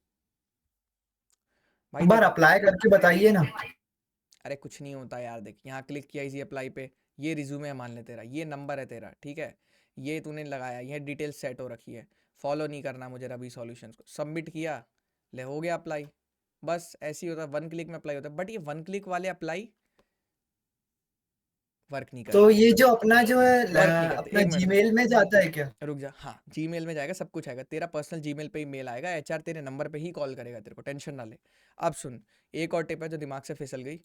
भाई। एक बार देखो, अप्लाई करके बताइए ना। अरे कुछ नहीं होता यार। देख, यहाँ क्लिक किया इजी अप्लाई पे, ये रिज्यूमे है मान ले तेरा, ये नंबर है तेरा, ठीक है, ये तूने लगाया, ये डिटेल सेट हो रखी है, फॉलो नहीं करना मुझे रवि सॉल्यूशंस को, सबमिट किया, ले हो गया अप्लाई। बस ऐसे ही होता है, 1 क्लिक में अप्लाई होता है। बट ये 1 क्लिक वाले अप्लाई वर्क नहीं तो करते, ये जो अपना जो है वर्क नहीं करते। अपना एक मिनट जीमेल में जाता है क्या? रुक जा। हाँ, जीमेल में जाएगा, सब कुछ आएगा, तेरा पर्सनल जीमेल पे ही मेल आएगा, एचआर तेरे नंबर पे ही कॉल करेगा तेरे को, टेंशन ना ले। अब सुन, एक और टिप है जो दिमाग से फिसल गई,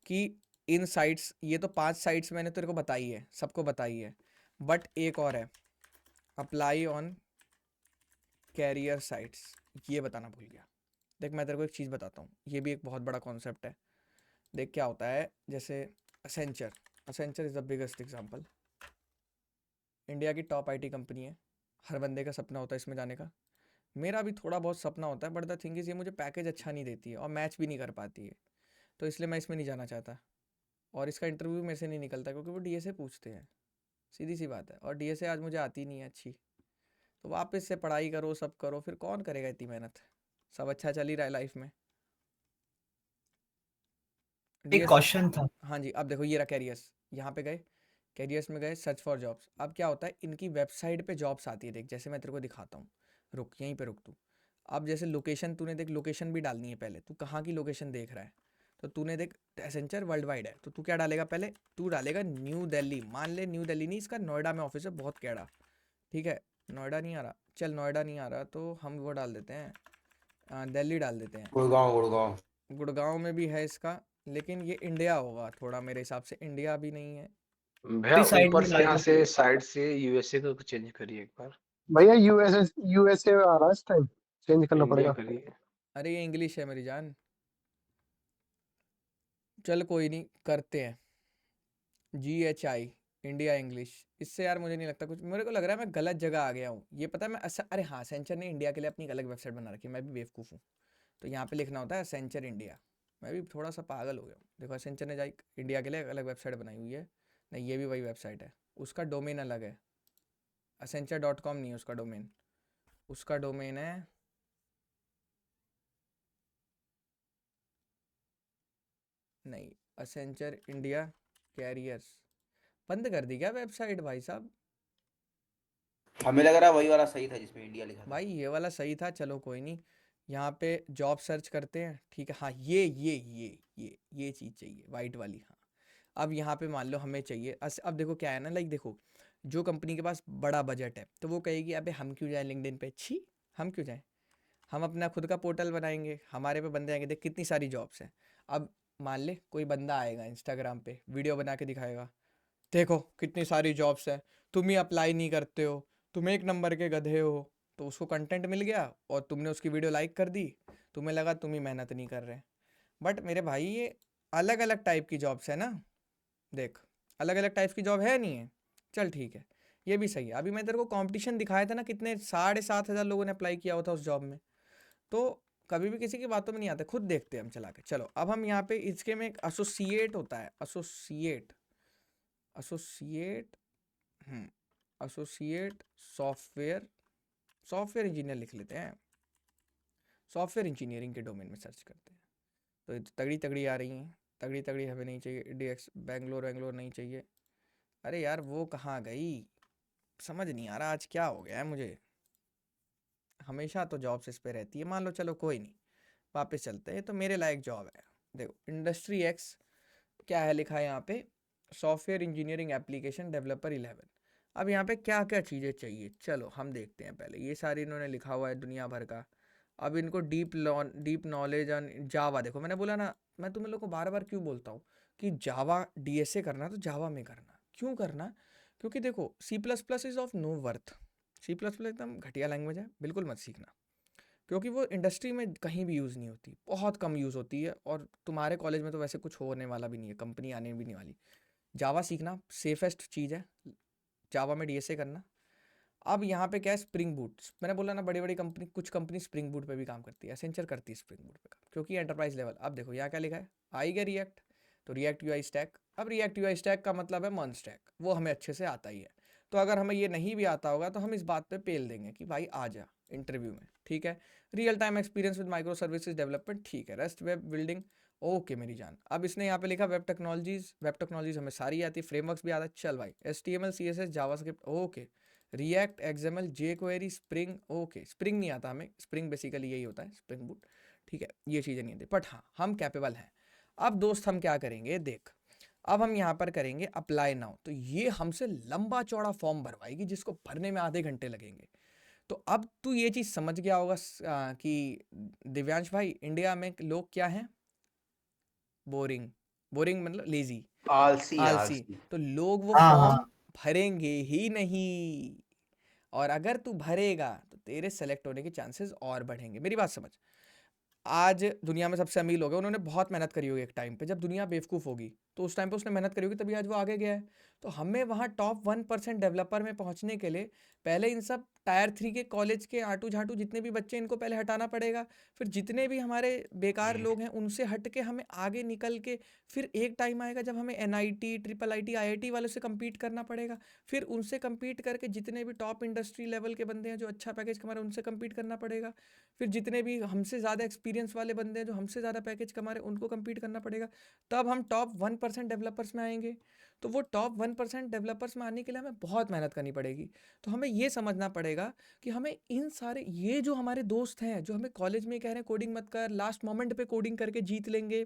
कि इन साइट्स, ये तो 5 साइट्स मैंने तेरे को बताई है, सबको बताई है, बट एक और है, अप्लाई ऑन कैरियर साइट्स, ये बताना भूल गया। देख मैं तेरे को एक चीज़ बताता हूँ, ये भी एक बहुत बड़ा कॉन्सेप्ट है। देख क्या होता है, जैसे Accenture, Accenture is the biggest example, India की टॉप आईटी कंपनी है, हर बंदे का सपना होता है इसमें जाने का। मेरा भी थोड़ा बहुत सपना होता है, बट द थिंग इज़ ये मुझे पैकेज अच्छा नहीं देती है और मैच भी नहीं कर पाती है, तो इसलिए मैं इसमें नहीं जाना चाहता। और इसका इंटरव्यू मेरे से नहीं निकलता, क्योंकि वो डीएसए पूछते हैं, सीधी सी बात है। और डीएसए आज मुझे आती नहीं है अच्छी, तो वापस से पढ़ाई करो, सब करो, फिर कौन करेगा इतनी मेहनत। सब अच्छा चल ही रहा है लाइफ में। एक क्वेश्चन था। हाँ जी, अब देखो ये रहा कैरियर्स, यहाँ पे गए, कैरियर्स में गए, सर्च फॉर जॉब्स। अब क्या होता है, इनकी वेबसाइट पे जॉब्स आती है। देख जैसे मैं तेरे को दिखाता हूँ, रुक यहीं पे रुक तू। अब जैसे लोकेशन, तूने देख लोकेशन भी डालनी है पहले, तू कहाँ की लोकेशन देख रहा है, तो तूने देख एसेंचर वर्ल्ड वाइड है, तो तू क्या डालेगा पहले, तू डालेगा न्यू दिल्ली। मान ले न्यू दिल्ली नहीं, इसका नोएडा में ऑफिस है, बहुत कैड़ा, ठीक है। नोएडा नहीं आ रहा, चल नोएडा नहीं आ रहा तो हम वो डाल देते हैं, दिल्ली डाल देते हैं। गुड़गांव गुड़गांव। गुड़गांव में भी है इसका, लेकिन ये इंडिया होगा थोड़ा, मेरे हिसाब से इंडिया भी नहीं है। भैया साइड ऊपर में से, यहाँ डाल से साइड से यूएसए को चेंज करिए एक बार, भैया यूएसए आ रहा है इस टाइम, चेंज करना इंडिया पड़ेगा। करिए। अरे ये इंग्लिश है मेरी जान, चल कोई नहीं, करते हैं GHI, इंडिया इंग्लिश। इससे यार मुझे नहीं लगता कुछ, मेरे को लग रहा है मैं गलत जगह आ गया हूँ, ये पता है मैं अरे हाँ, सेंचर ने इंडिया के लिए अपनी अलग वेबसाइट बना रखी है, मैं भी बेवकूफ़ हूँ। तो यहाँ पे लिखना होता है सेंचर इंडिया, मैं भी थोड़ा सा पागल हो गया हूँ। देखो सेंचर ने इंडिया के लिए अलग वेबसाइट बनाई हुई है, नहीं ये भी वही वेबसाइट है, उसका डोमेन अलग है, accenture.com नहीं है उसका डोमेन, उसका डोमेन है नहीं, असेंचर इंडिया कैरियर्स। बंद कर दी क्या वेबसाइट भाई साहब? हमें लग रहा है वही वाला सही था जिसमें इंडिया लिखा था। भाई ये वाला सही था, चलो कोई नहीं। यहाँ पे जॉब सर्च करते हैं, ठीक है। हाँ ये चीज़ चाहिए वाइट वाली, हाँ। अब यहाँ पे मान लो हमें चाहिए अब देखो क्या है ना, लाइक देखो जो कंपनी के पास बड़ा बजट है, तो वो कहेगी अबे हम क्यों जाएं लिंक्डइन पे, छी हम क्यों जाएं, हम अपना खुद का पोर्टल बनाएंगे, हमारे पे बंदे आएंगे। देख कितनी सारी जॉब्स हैं। अब मान ले कोई बंदा आएगा इंस्टाग्राम पे वीडियो बना के दिखाएगा, देखो कितनी सारी जॉब्स हैं, तुम ही अप्लाई नहीं करते हो, तुम एक नंबर के गधे हो। तो उसको कंटेंट मिल गया और तुमने उसकी वीडियो लाइक कर दी, तुम्हें लगा तुम ही मेहनत नहीं कर रहे। बट मेरे भाई ये अलग अलग टाइप की जॉब्स है ना, देख अलग अलग टाइप्स की जॉब है नहीं है, चल ठीक है ये भी सही है। अभी मैं तेरे को कंपटीशन दिखाया था ना, कितने 7,500 लोगों ने अप्लाई किया हुआ था उस जॉब में। तो कभी भी किसी की बातों में नहीं आते, खुद देखते हैं हम चला के। चलो अब हम यहाँ पे इसके में एक एसोसिएट होता है, एसोसिएट एसोसिएट सॉफ्टवेयर इंजीनियर लिख लेते हैं, सॉफ्टवेयर इंजीनियरिंग के डोमेन में सर्च करते हैं। तो ये तगड़ी तगड़ी आ रही हैं, तगड़ी तगड़ी हमें नहीं चाहिए, DX बेंगलोर नहीं चाहिए। अरे यार वो कहाँ गई, समझ नहीं आ रहा आज क्या हो गया है मुझे, हमेशा तो जॉब्स इस पे रहती है। मान लो चलो कोई नहीं, वापस चलते हैं, तो मेरे लायक जॉब है। देखो इंडस्ट्री एक्स क्या है लिखा है यहाँ पे, सॉफ्टवेयर इंजीनियरिंग एप्लीकेशन डेवलपर 11। अब यहाँ पे क्या क्या चीज़ें चाहिए, चलो हम देखते हैं। पहले ये सारी इन्होंने लिखा हुआ है दुनिया भर का। अब इनको डीप नॉलेज ऑन जावा, देखो मैंने बोला ना, मैं तुम लोग को बार बार क्यों बोलता हूँ कि जावा DSA करना तो जावा में करना, क्यों करना, क्योंकि देखो C++ is of know worth, C++ एकदम घटिया लैंग्वेज है, बिल्कुल मत सीखना, क्योंकि वो इंडस्ट्री में कहीं भी यूज़ नहीं होती, बहुत कम यूज़ होती है, और तुम्हारे कॉलेज में तो वैसे कुछ होने वाला भी नहीं है, कंपनी आने भी नहीं वाली। जावा सीखना सेफेस्ट चीज़ है, जावा में DSA करना। अब यहाँ पे क्या है, स्प्रिंग बूट, मैंने बोला ना बड़ी बड़ी कंपनी, कुछ कंपनी स्प्रिंग बूट पे भी काम करती है, एसेंचर करती है स्प्रिंग बूट पे काम, क्योंकि एंटरप्राइज लेवल। अब देखो यहाँ क्या लिखा है, आएगा रिएक्ट, तो रिएक्ट UI स्टैक। अब रिएक्ट UI स्टैक का मतलब है मॉन स्टैक, वो हमें अच्छे से आता ही है। तो अगर हमें ये नहीं भी आता होगा तो हम इस बात पे पेल देंगे कि भाई आ जा इंटरव्यू में, ठीक है। Real time experience with micro services development, ठीक है। रेस्ट वेब बिल्डिंग, ओके मेरी जान। अब इसने यहाँ पे लिखा वेब टेक्नोलॉजीज हमें सारी आती है, फ्रेमवर्क्स भी आता है, चल भाई। HTML CSS JavaScript, okay. React XML jQuery spring, okay. Spring नहीं आता हमें, स्प्रिंग बेसिकली यही होता है, स्प्रिंग बूट, ठीक है। ये चीज़ें नहीं आती, बट हाँ हम कैपेबल हैं। अब दोस्त हम क्या करेंगे, देख अब हम यहाँ पर करेंगे अप्लाई नाउ, तो ये हमसे लंबा चौड़ा फॉर्म भरवाएगी जिसको भरने में आधे घंटे लगेंगे। तो अब तू ये चीज़ समझ गया होगा कि दिव्यांश भाई इंडिया में लोग क्या हैं, बोरिंग मतलब लेजी, आलसी। तो लोग वो हाँ, फॉर्म हाँ। भरेंगे ही नहीं, और अगर तू भरेगा तो तेरे सेलेक्ट होने के चांसेस और बढ़ेंगे। मेरी बात समझ, आज दुनिया में सबसे अमीर लोग हैं, उन्होंने बहुत मेहनत करी होगी एक टाइम पे, जब दुनिया बेवकूफ़ होगी तो उस टाइम पे उसने मेहनत करी होगी, तभी आज वो आगे गया है। तो हमें वहाँ टॉप 1% डेवलपर में पहुँचने के लिए पहले इन सब टायर 3 के कॉलेज के आटू झाटू जितने भी बच्चे, इनको पहले हटाना पड़ेगा। फिर जितने भी हमारे बेकार लोग हैं उनसे हट के हमें आगे निकल के, फिर एक टाइम आएगा जब हमें NIT, IIIT, IIT वालों से कम्पीट करना पड़ेगा। फिर उनसे कम्पीट करके जितने भी टॉप इंडस्ट्री लेवल के बंदे हैं जो अच्छा पैकेज कमा रहे हैं, उनसे कम्पीट करना पड़ेगा। फिर जितने भी हमसे ज़्यादा एक्सपीरियंस वाले बंदे हैं जो हमसे ज़्यादा पैकेज कमा रहे हैं, उनको कम्पीट करना पड़ेगा। तब हम टॉप 1% डेवलपर्स में आएंगे। तो वो टॉप 1% डेवलपर्स में आने के लिए हमें बहुत मेहनत करनी पड़ेगी। तो हमें ये समझना पड़ेगा कि हमें इन सारे, ये जो हमारे दोस्त हैं जो हमें कॉलेज में कह रहे हैं कोडिंग मत कर, लास्ट मोमेंट पे कोडिंग करके जीत लेंगे,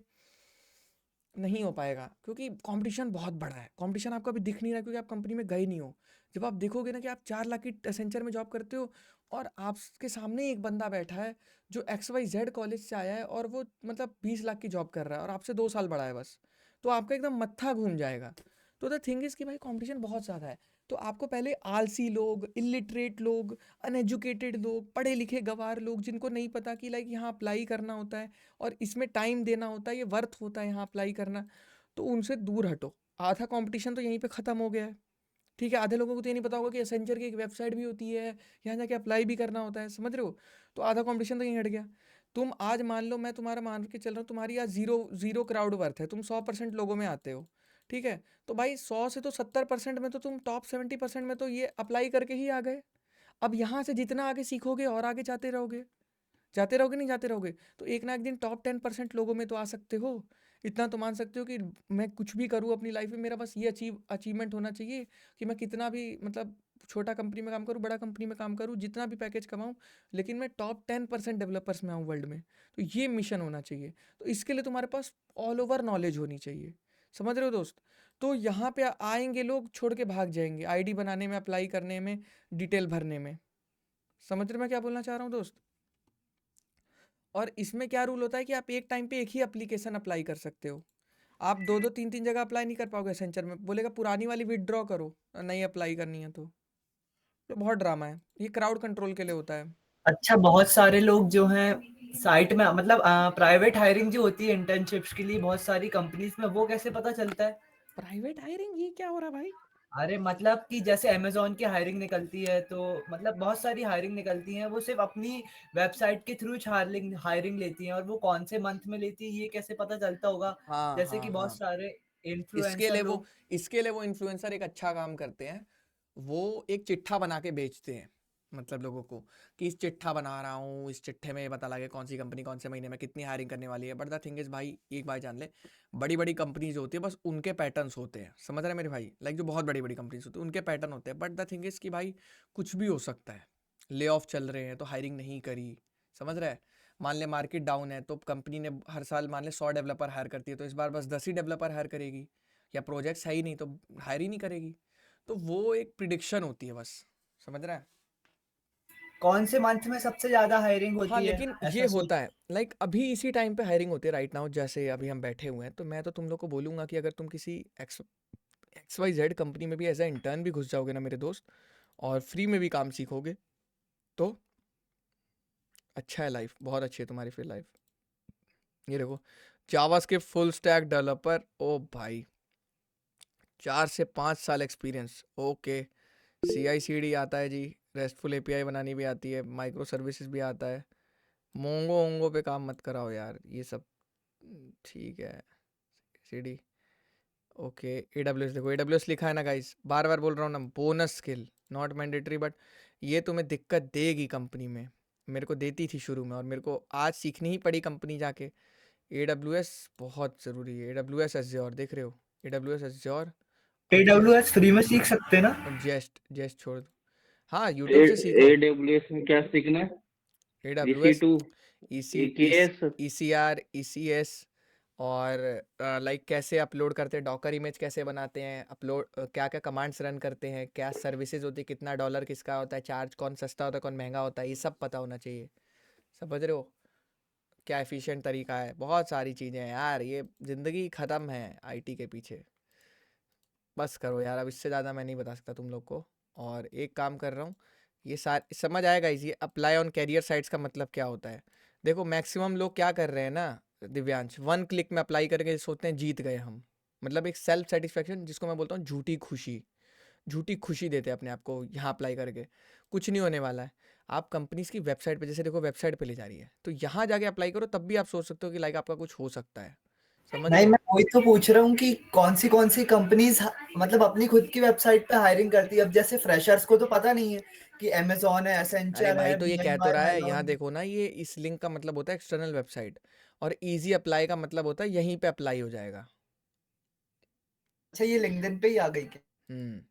नहीं हो पाएगा, क्योंकि कंपटीशन बहुत बड़ा है। कंपटीशन आपको अभी दिख नहीं रहा क्योंकि आप कंपनी में गए नहीं हो। जब आप देखोगे ना कि आप 4 लाख की एसेंचर में जॉब करते हो और आपके सामने एक बंदा बैठा है जो XYZ कॉलेज से आया है और वो मतलब 20 लाख की जॉब कर रहा है और आपसे 2 साल बड़ा है बस, तो आपका एकदम मत्था घूम जाएगा। तो द थिंग इज़ कि भाई कंपटीशन बहुत ज़्यादा है। तो आपको पहले आलसी लोग, इलिटरेट लोग, अनएजुकेटेड लोग, पढ़े लिखे गवार लोग जिनको नहीं पता कि लाइक यहाँ अप्लाई करना होता है और इसमें टाइम देना होता है, ये वर्थ होता है यहाँ अप्लाई करना, तो उनसे दूर हटो। आधा कंपटीशन तो यहीं पे ख़त्म हो गया है, ठीक है। आधे लोगों को तो ये नहीं पता होगा कि एसेंचर की एक वेबसाइट भी होती है, यहाँ जाके अप्लाई भी करना होता है, समझ रहे हो। तो आधा कंपटीशन तो यहीं हट गया। तुम आज मान लो, मैं तुम्हारा मान के चल रहा हूँ, तुम्हारी आज जीरो क्राउड वर्थ है, तुम 100% लोगों में आते हो, ठीक है। तो भाई 100 से तो 70% में तो तुम टॉप 70% में तो ये अप्लाई करके ही आ गए। अब यहाँ से जितना आगे सीखोगे और आगे जाते रहोगे नहीं जाते रहोगे, तो एक ना एक दिन टॉप 10% लोगों में तो आ सकते हो। इतना तो मान सकते हो कि मैं कुछ भी करूँ अपनी लाइफ में, मेरा बस ये अचीवमेंट होना चाहिए कि मैं कितना भी मतलब छोटा कंपनी में काम करूँ, बड़ा कंपनी में काम करूँ, जितना भी पैकेज कमाऊँ, लेकिन मैं टॉप 10% डेवलपर्स में आऊँ वर्ल्ड में। तो ये मिशन होना चाहिए। तो इसके लिए तुम्हारे पास ऑल ओवर नॉलेज होनी चाहिए, समझ रहे हो दोस्त। तो यहाँ पे आएंगे लोग, छोड़ के भाग जाएंगे आईडी बनाने में, अप्लाई करने में, डिटेल भरने में। समझ रहे मैं क्या बोलना चाह रहा हूँ दोस्त? और इसमें क्या रूल होता है कि आप एक टाइम पे एक ही एप्लीकेशन अप्लाई कर सकते हो। आप 2-2 3-3 जगह अप्लाई नहीं कर पाओगे। एसेंचर में बोलेगा पुरानी वाली विथड्रॉ करो, नई अप्लाई करनी है तो बहुत ड्रामा है। ये क्राउड कंट्रोल के लिए होता है। अच्छा, बहुत सारे लोग जो हैं साइट में, मतलब प्राइवेट हायरिंग जो होती है इंटर्नशिप्स के लिए बहुत सारी कंपनीज में, वो कैसे पता चलता है? प्राइवेट हायरिंग ये क्या हो रहा है भाई? अरे मतलब कि जैसे अमेज़न की हायरिंग निकलती है, तो मतलब बहुत सारी हायरिंग निकलती हैं, वो सिर्फ अपनी वेबसाइट के थ्रू हायरिंग हायरिंग लेती हैं, और वो कौन से मंथ में लेती है ये कैसे पता चलता होगा? हाँ जैसे कि हाँ बहुत हाँ। सारे इसके इन्फ्लुएंसर लिए लोग वो इन्फ्लुएंसर एक अच्छा काम करते हैं। वो एक चिट्ठा बना के बेचते हैं मतलब लोगों को, कि इस चिट्ठा बना रहा हूँ, इस चिट्ठे में पता लगे कौन सी कंपनी कौन से महीने में कितनी हायरिंग करने वाली है। बट द थिंग इज भाई, एक बात जान ले, बड़ी बड़ी कंपनीज होती है बस उनके पैटर्न्स होते हैं। समझ रहे हैं मेरे भाई? लाइक जो बहुत बड़ी बड़ी कंपनीज होती है उनके पैटर्न होते हैं। बट द थिंग इज कि भाई कुछ भी हो सकता है। ले ऑफ चल रहे हैं तो हायरिंग नहीं करी। समझ रहे हैं? मान ले मार्केट डाउन है तो कंपनी ने हर साल मान ले 100 डेवलपर हायर करती है, तो इस बार बस 10 ही डेवलपर हायर करेगी, या प्रोजेक्ट्स है ही नहीं तो हायर ही नहीं करेगी। तो वो एक प्रिडिक्शन होती है बस। समझ रहा है? कौन से मंथ में सबसे ज्यादा हायरिंग हाँ होती है, लेकिन ये ऐसा सोच? होता है लाइक अभी इसी टाइम पे हायरिंग होती है राइट नाउ। जैसे अभी हम बैठे हुए हैं तो मैं तो तुम लोग को बोलूंगा कि अगर तुम किसी XYZ कंपनी में भी एज ए इंटर्न भी घुस जाओगे ना मेरे दोस्त, और फ्री में भी काम सीखोगे, तो अच्छा है लाइफ, बहुत अच्छी है तुम्हारी फिर लाइफ। ये देखो, जावास्क्रिप्ट फुल स्टैक डेवलपर, ओ भाई 4 से 5 साल एक्सपीरियंस। ओके, CI/CD आता है जी, रेस्टफुल API बनानी भी आती है, माइक्रो सर्विसेज भी आता है। मोंगो ओंगो पे काम मत कराओ यार, ये सब ठीक है। CD okay. AWS देखो, AWS लिखा है ना गाइस, बार बार बोल रहा हूँ ना, bonus skill not mandatory, but ये तुम्हें दिक्कत देगी कंपनी में। मेरे को देती थी शुरू में, और मेरे को आज सीखनी ही पड़ी कंपनी जाके। AWS बहुत ज़रूरी है। AWS Azure देख रहे हो, AWS Azure और AWS फ्री में सीख सकते हैं ना? जेस्ट छोड़ दो। हाँ यूट्यूब से सीखो। AWS में क्या सीखना है? AWS EC2, EC EKS, ECR ECS, और लाइक कैसे अपलोड करते हैं, डॉकर इमेज कैसे बनाते हैं, अपलोड क्या क्या कमांड्स रन करते हैं, क्या सर्विसेज होती है, कितना डॉलर किसका होता है, चार्ज कौन सस्ता होता है कौन महंगा होता है, ये सब पता होना चाहिए। समझ रहे हो? क्या एफिशिएंट तरीका है, बहुत सारी चीज़ें हैं यार। ये ज़िंदगी ख़त्म है IT के पीछे। बस करो यार, अब इससे ज़्यादा मैं नहीं बता सकता तुम लोग को। और एक काम कर रहा हूँ, ये समझ आएगा easy. Apply on career sites का मतलब क्या होता है? देखो मैक्सिमम लोग क्या कर रहे हैं ना दिव्यांश, 1 क्लिक में अप्लाई करके सोचते हैं जीत गए हम। मतलब एक सेल्फ सेटिस्फेक्शन, जिसको मैं बोलता हूँ झूठी खुशी। झूठी खुशी देते हैं अपने आप को यहाँ अप्लाई करके। कुछ नहीं होने वाला है। आप कंपनीज की वेबसाइट पे, जैसे देखो वेबसाइट पे ले जा रही है, तो यहाँ जाके अप्लाई करो, तब भी आप सोच सकते हो कि लाइक आपका कुछ हो सकता है। समझ रहे नहीं, हो? मैं वही तो पूछ रहा हूँ कि कौन सी कंपनीज मतलब अपनी खुद की वेबसाइट पे हायरिंग करती है। अब जैसे फ्रेशर्स को तो पता नहीं है कि अमेज़न है, अरे एसेंचर भाई है, तो ये कह तो BNY, रहा है, यहाँ मेलॉन। देखो ना, ये इस लिंक का मतलब होता है एक्सटर्नल वेबसाइट, और इजी अप्लाई का मतलब होता है यहीं पे अप्लाई हो जाएगा। अच्छा, ये लिंक्डइन पे ही आ गई क्या? हम्म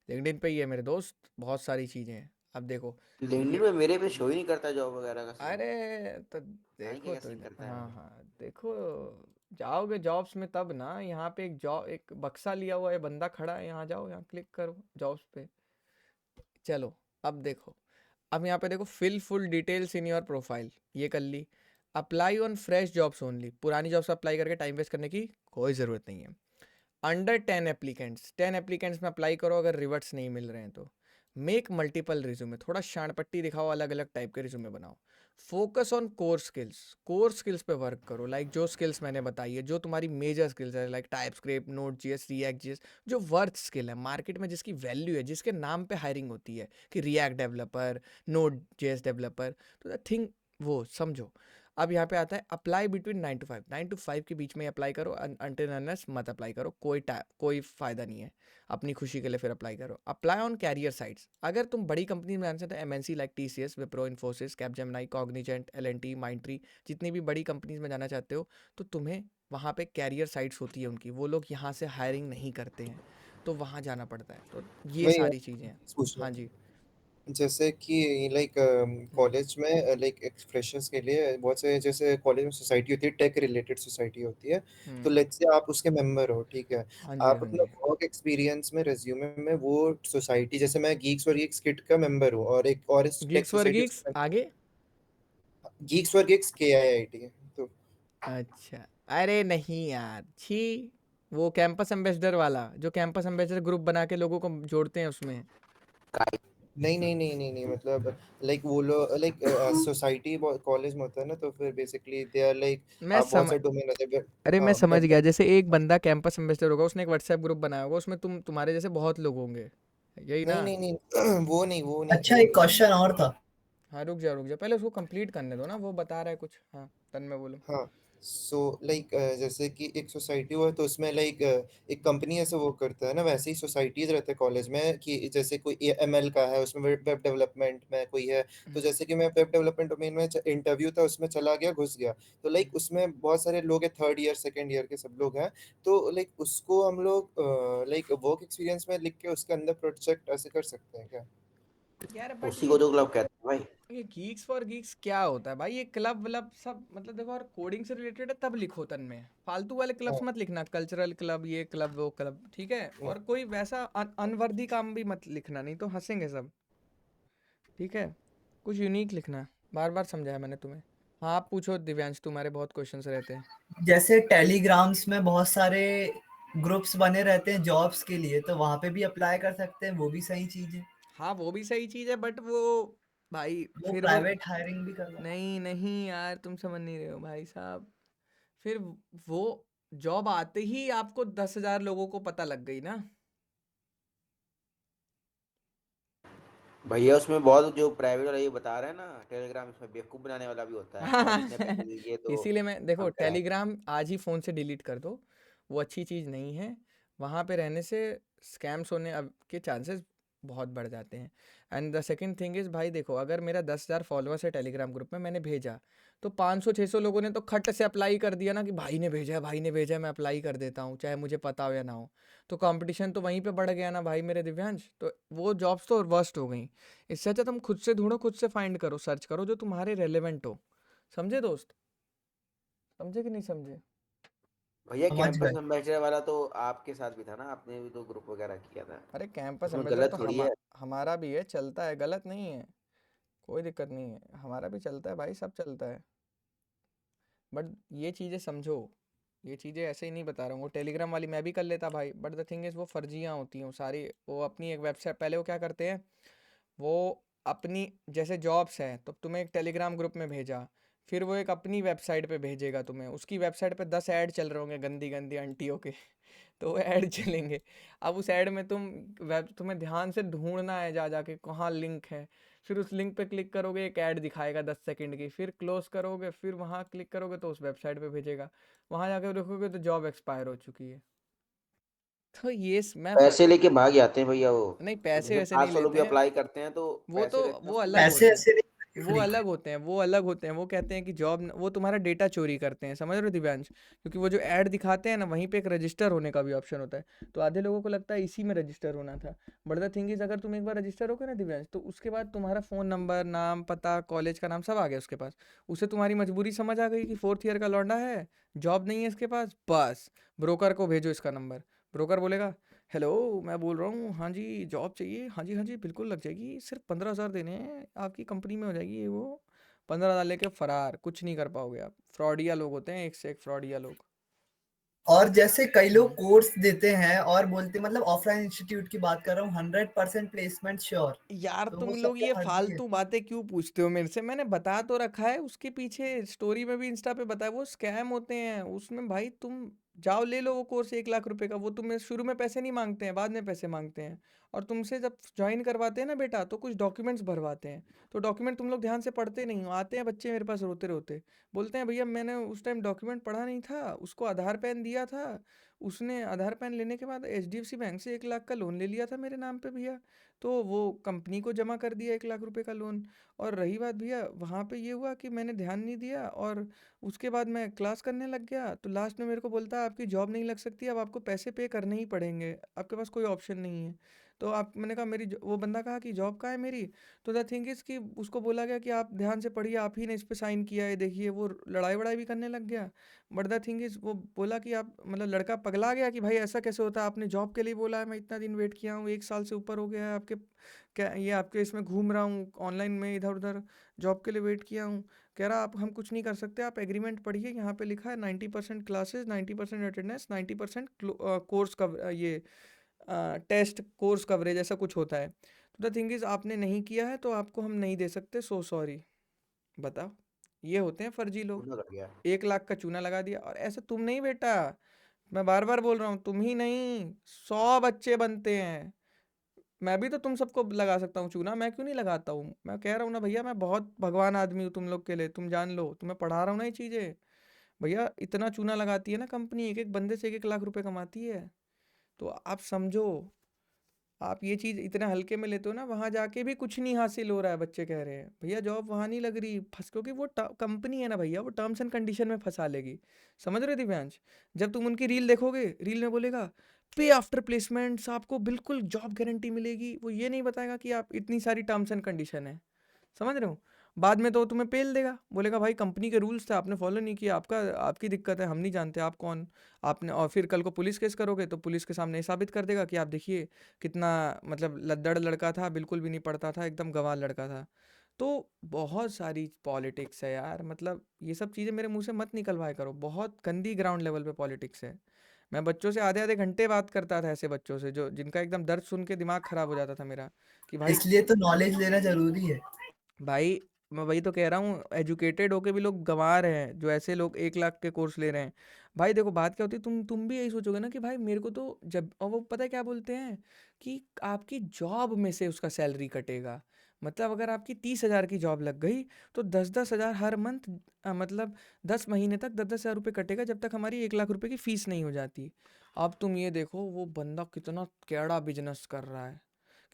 लिंक्डइन पे ही है मेरे दोस्त, बहुत सारी चीज़ें हैं। अब देखो लिंक्डइन ये, में मेरे पे शो ही नहीं करता जॉब वगैरह का सीन। अरे तो नहीं देखो क्या तो, सीन करता है हाँ भाई? हाँ देखो, जाओगे जॉब्स में तब ना। यहाँ पे एक जॉब, एक बक्सा लिया हुआ है, बंदा खड़ा है, यहाँ जाओ, यहाँ क्लिक करो जॉब्स पे। चलो अब देखो, अब यहाँ पे देखो, fill full details in your profile, ये कर ली। Apply on fresh jobs only, पुरानी जॉब्स अप्लाई करके टाइम वेस्ट करने की कोई ज़रूरत नहीं है। अंडर 10 एप्लीकेंट्स, 10 एप्लीकेंट्स में अप्लाई करो अगर रिवर्ट्स नहीं मिल रहे हैं तो। मेक मल्टीपल रिज्यूमे, थोड़ा शानपट्टी दिखाओ, अलग अलग टाइप के रिज्यूमे बनाओ। फोकस ऑन कोर स्किल्स पे वर्क करो, लाइक जो स्किल्स मैंने बताई है, जो तुम्हारी मेजर स्किल्स है, लाइक टाइपस्क्रिप्ट, नोड.js, रिएक्ट.js, जो वर्थ स्किल है मार्केट में, जिसकी वैल्यू है, जिसके नाम पे हायरिंग होती है, कि रिएक्ट डेवलपर, नोड.js डेवलपर, तो द थिंग वो समझो। अब यहाँ पे आता है अप्लाई बिटवीन 9 to 5, 9 to 5 के बीच में अप्लाई करो, अनटिल अनलेस मत अप्लाई करो, कोई फ़ायदा नहीं है। अपनी खुशी के लिए फिर अप्लाई करो। अप्लाई ऑन कैरियर साइट्स, अगर तुम बड़ी कंपनी में जाना चाहते हो, MNC like TCS, Wipro, Infosys, Capgemini, Cognizant, L&T, Mindtree, जितनी भी बड़ी कंपनीज में जाना चाहते हो, तो तुम्हें वहाँ पे कैरियर साइट्स होती है उनकी, वो लोग यहाँ से हायरिंग नहीं करते हैं, तो वहाँ जाना पड़ता है। तो ये वही है, सारी चीज़ें हैं। पूछ रहा हाँ हूँ। जी। जैसे कि लाइक कॉलेज में लाइक फ्रेशर्स के लिए बहुत से जैसे कॉलेज में सोसाइटी होती है, टेक रिलेटेड सोसाइटी होती है। तो लेट्स से आप उसके मेंबर हो, ठीक है। हाँ जी, आप हाँ अपना जी। वर्क एक्सपीरियंस में रिज्यूमे में वो सोसाइटी, जैसे मैं गीक्स फॉर गीक्स किट का मेंबर हूँ और एक और इस tech Geeks for society Geeks आगे। Geeks for Geeks KIIT। तो अच्छा, अरे नहीं यार, छी। वो कैंपस एम्बेसडर वाला, जो कैंपस एम्बेसडर ग्रुप बना के लोगों को जोड़ते हैं उसमें। नहीं, मतलब लाइक वो लोग लाइक सोसाइटी कॉलेज में होता है ना, तो फिर बेसिकली दे आर लाइक मैं बहुत समझ से डोमेन होते हैं। अरे मैं हाँ समझ वेब। गया, जैसे एक बंदा कैंपस एम्बेसडर होगा, उसने एक व्हाट्सएप ग्रुप बनाया होगा, उसमें तुम्हारे जैसे बहुत लोग होंगे, यही ना? नहीं वो नहीं अच्छा, एक क्वेश्चन और था। हाँ, रुक जा, पहले उसको कंप्लीट करने दो ना, वो बता रहा है कुछ। हाँ, तन में बोलो। हाँ। सो लाइक जैसे कि एक सोसाइटी हुआ तो उसमें लाइक एक कंपनी ऐसे वो करता है ना, वैसे ही सोसाइटीज रहते हैं कॉलेज में कि जैसे कोई ML का है, उसमें वेब डेवलपमेंट में कोई है। तो जैसे कि मैं वेब डेवलपमेंट डोमेन में इंटरव्यू था, उसमें चला गया, घुस गया। तो लाइक उसमें बहुत सारे लोग हैं, 3rd ईयर 2nd ईयर के सब लोग हैं। तो लाइक उसको हम लोग लाइक वर्क एक्सपीरियंस में लिख के उसके अंदर प्रोजेक्ट ऐसे कर सकते हैं क्या? यार बट उसी को तो क्लब कहते हैं भाई। ये गीक्स फॉर गीक्स क्या होता है भाई? ये क्लब वलब सब मतलब देखो, और कोडिंग से रिलेटेड है तब लिखो तन में, फालतू वाले क्लब्स हाँ, मत लिखना, कल्चरल क्लब, ये क्लब, वो क्लब, ठीक है? और कोई वैसा अनवर्दी काम भी मत लिखना, नहीं तो हंसेंगे सब, ठीक है? कुछ यूनिक लिखना, बार बार समझाया मैंने तुम्हें। हाँ, आप पूछो दिव्यांश, तुम्हारे बहुत क्वेश्चंस रहते हैं। जैसे टेलीग्राम्स में बहुत सारे ग्रुप्स बने रहते हैं जॉब्स के लिए, तो वहां पे भी अप्लाई कर सकते हैं, वो भी सही चीज है। हाँ, वो भी सही चीज़ है, बट वो भाई वो फिर वो प्राइवेट हायरिंग भी करवा। नहीं नहीं यार, तुम समझ नहीं रहे हो भाई साहब। फिर वो जॉब आते ही आपको 10,000 लोगों को पता लग गई ना। भैया उसमें बहुत जो प्राइवेट वाला ये बता रहे हैं ना, टेलीग्राम, इसमें बेवकूफ बनाने वाला भी होता है, और इतने पैसे दीजिए तो इसीलिए मैं देखो, हम कराएंगे। टेलीग्राम आज ही फ़ोन से डिलीट कर दो, वो अच्छी चीज़ नहीं है। वहाँ पे रहने से स्कैम्स होने अब के चांसेस बहुत बढ़ जाते हैं। And the second thing is भाई देखो, अगर मेरा 10,000 फॉलोअर्स है टेलीग्राम ग्रुप में, मैंने भेजा, तो 500-600 लोगों ने तो खट से अप्लाई कर दिया ना कि भाई ने भेजा है, भाई ने भेजा है, मैं अप्लाई कर देता हूँ, चाहे मुझे पता हो या ना हो। तो कंपटीशन तो वहीं पे बढ़ गया ना भाई मेरे दिव्यांश, तो वो जॉब्स तो वर्स्ट हो गई। इससे अच्छा तुम खुद से ढूंढो, खुद से फाइंड करो, सर्च करो जो तुम्हारे रेलेवेंट हो। समझे दोस्त? समझे कि नहीं समझे? भैया समझ कैंपस गए। एम्बेसडर वाला तो आपके साथ भी था ना, आपने भी तो ग्रुप वगैरह किया था। अरे कैंपस उसमें एम्बेसडर तो गलत थोड़ी है। हमारा भी है, चलता है, गलत नहीं है, कोई दिक्कत नहीं है, हमारा भी चलता है भाई, सब चलता है। बट ये चीज़ें समझो, ये चीज़ें ऐसे ही नहीं बता रहा हूँ। वो टेलीग्राम वाली मैं भी कर लेता भाई, बट द थिंग इज़ वो फर्जियाँ होती हैं वो सारी। वो अपनी एक वेबसाइट, पहले वो क्या करते हैं, वो अपनी जैसे जॉब्स हैं तो तुम्हें एक टेलीग्राम ग्रुप में भेजा, फिर वो एक अपनी वेबसाइट पे भेजेगा तुम्हें, उसकी वेबसाइट पे 10 ऐड चल रहे होंगे गंदी गंदी आंटियों के, तो वो ऐड चलेंगे। अब उस ऐड में तुम्हें ध्यान से ढूंढना है, जा जाके कहाँ लिंक है, फिर उस लिंक पे क्लिक करोगे, एक ऐड दिखाएगा 10 सेकंड की, फिर क्लोज करोगे, फिर वहाँ क्लिक करोगे तो उस वेबसाइट पे भेजेगा, वहाँ जाके देखोगे तो जॉब एक्सपायर हो चुकी है। तो मैं पैसे लेके भाग जाते हैं भैया वो। नहीं, पैसे जैसे वैसे नहीं 500 लेते रुपये हैं, अप्लाई करते हैं तो वो तो पैसे लेते हैं वो उसके अलग 10 होते पैसे रुपये। हैं, ऐसे नहीं वो फ्री अलग का। होते हैं, वो अलग होते हैं। वो कहते हैं कि जॉब, वो तुम्हारा डेटा चोरी करते हैं, समझ रहे हो दिव्यांश? क्योंकि वो जो ऐड दिखाते हैं ना, वहीं पे एक रजिस्टर होने का भी ऑप्शन होता है, तो आधे लोगों को लगता है इसी में रजिस्टर होना था। बट द थिंग इज, अगर तुम एक बार रजिस्टर हो गए ना दिव्यांश, तो उसके बाद तुम्हारा फ़ोन नंबर, नाम, पता, कॉलेज का नाम सब आ गया उसके पास। उसे तुम्हारी मजबूरी समझ आ गई कि 4th ईयर का लौंडा है, जॉब नहीं है इसके पास, बस ब्रोकर को भेजो इसका नंबर। ब्रोकर बोलेगा, हेलो मैं बोल रहा हूँ, हाँ जी जॉब चाहिए, हाँ जी हाँ जी बिल्कुल लग जाएगी, सिर्फ 15,000 देने हैं, आपकी कंपनी में हो जाएगी ये वो। 15,000 लेके फरार, कुछ नहीं कर पाओगे आप। फ्रॉडिया लोग होते हैं, एक से एक फ्रॉडिया लोग। और जैसे कई लोग हम्म। कोर्स देते हैं और बोलते, मतलब ऑफलाइन इंस्टीट्यूट की बात कर रहा हूँ, 100% प्लेसमेंट श्योर। यार तो वो तुम सब लोग क्या ये फर्जी है? फालतू बातें क्यों पूछते हो मेरे से? मैंने बता तो रखा है, उसके पीछे स्टोरी में भी इंस्टा पे बताया, वो स्कैम होते हैं उसमें भाई। तुम जाओ ले लो वो कोर्स 1 लाख रुपए का, वो तुम्हें शुरू में पैसे नहीं मांगते हैं, बाद में पैसे मांगते हैं। और तुमसे जब ज्वाइन करवाते हैं ना बेटा, तो कुछ डॉक्यूमेंट्स भरवाते हैं, तो डॉक्यूमेंट तुम लोग ध्यान से पढ़ते नहीं हो। आते हैं बच्चे मेरे पास रोते रोते, बोलते हैं भैया मैंने उस टाइम डॉक्यूमेंट पढ़ा नहीं था, उसको आधार पैन दिया था, उसने आधार पैन लेने के बाद HDFC बैंक से 1 लाख का लोन ले लिया था मेरे नाम पे भैया, तो वो कंपनी को जमा कर दिया 1 लाख रुपए का लोन। और रही बात भैया, वहाँ पे ये हुआ कि मैंने ध्यान नहीं दिया, और उसके बाद मैं क्लास करने लग गया, तो लास्ट में मेरे को बोलता है आपकी जॉब नहीं लग सकती, अब आपको पैसे पे करने ही पड़ेंगे, आपके पास कोई ऑप्शन नहीं है। तो आप मैंने कहा वो बंदा कहा कि जॉब कहाँ है मेरी? तो द थिंग इज़ कि उसको बोला गया कि आप ध्यान से पढ़िए, आप ही ने इस पे साइन किया है, देखिए। वो लड़ाई-वड़ाई भी करने लग गया। बट द थिंग इज़ वो बोला कि आप मतलब लड़का पगला गया कि भाई ऐसा कैसे होता है? आपने जॉब के लिए बोला है, मैं इतना दिन वेट किया हूँ, 1 साल से ऊपर हो गया है आपके, क्या ये आपके इसमें घूम रहा हूँ, ऑनलाइन में इधर-उधर जॉब के लिए वेट किया हूँ। कह रहा आप हम कुछ नहीं कर सकते, आप एग्रीमेंट पढ़िए, यहाँ पे लिखा है 90% क्लासेस, 90% अटेंडेंस, 90% कोर्स ये टेस्ट कोर्स कवरेज ऐसा कुछ होता है। तो द थिंग इज़ आपने नहीं किया है तो आपको हम नहीं दे सकते, सो सॉरी। बताओ, ये होते हैं फर्जी लोग। चूना लग गया। 1 लाख का चूना लगा दिया। और ऐसा तुम नहीं बेटा, मैं बार बार बोल रहा हूँ, तुम ही नहीं, 100 बच्चे बनते हैं। मैं भी तो तुम सबको लगा सकता हूँ चूना, मैं क्यों नहीं लगाता हूँ? मैं कह रहा हूँ ना भैया, मैं बहुत भगवान आदमी हूँ तुम लोग के लिए, तुम जान लो, तुम्हें पढ़ा रहा हूँ ना ये चीज़ें। भैया इतना चूना लगाती है ना कंपनी, एक एक बंदे से 1 लाख रुपए कमाती है। तो आप समझो, आप ये चीज़ इतना हल्के में लेते हो ना, वहाँ जाके भी कुछ नहीं हासिल हो रहा है। बच्चे कह रहे हैं भैया जॉब वहाँ नहीं लग रही, फंस, क्योंकि वो कंपनी है ना भैया, वो टर्म्स एंड कंडीशन में फंसा लेगी। समझ रहे दिव्यांश? जब तुम उनकी रील देखोगे, रील में बोलेगा पे आफ्टर प्लेसमेंट्स, आपको बिल्कुल जॉब गारंटी मिलेगी। वो ये नहीं बताएगा कि आप इतनी सारी टर्म्स एंड कंडीशन है। समझ रहे हो? बाद में तो तुम्हें पेल देगा, बोलेगा भाई कंपनी के रूल्स थे, आपने फॉलो नहीं किया, आपकी दिक्कत है, हम नहीं जानते आप कौन, आपने। और फिर कल को पुलिस केस करोगे तो पुलिस के सामने ये साबित कर देगा कि आप देखिए कितना मतलब लद्दड़ लड़का था, बिल्कुल भी नहीं पढ़ता था, एकदम गंवार लड़का था। तो बहुत सारी पॉलिटिक्स है यार, मतलब ये सब चीज़ें मेरे मुंह से मत निकलवाया करो, बहुत गंदी ग्राउंड लेवल पे पॉलिटिक्स है। मैं बच्चों से आधे आधे घंटे बात करता था, ऐसे बच्चों से जो जिनका एकदम दर्द सुन के दिमाग खराब हो जाता था मेरा, कि भाई इसलिए तो नॉलेज लेना जरूरी है। भाई मैं वही तो कह रहा हूँ, एजुकेटेड होके भी लोग गंवा रहे हैं, जो ऐसे लोग 1 लाख के कोर्स ले रहे हैं। भाई देखो बात क्या होती है, तुम भी यही सोचोगे ना कि भाई मेरे को तो जब, और वो पता है क्या बोलते हैं कि आपकी जॉब में से उसका सैलरी कटेगा। मतलब अगर आपकी 30,000 की जॉब लग गई तो 10-10 हज़ार हर मंथ, मतलब 10 महीने तक 10-10 हज़ार रुपये कटेगा, जब तक हमारी 1 लाख रुपए की फीस नहीं हो जाती। अब तुम ये देखो वो बंदा कितना कैड़ा बिजनेस कर रहा है,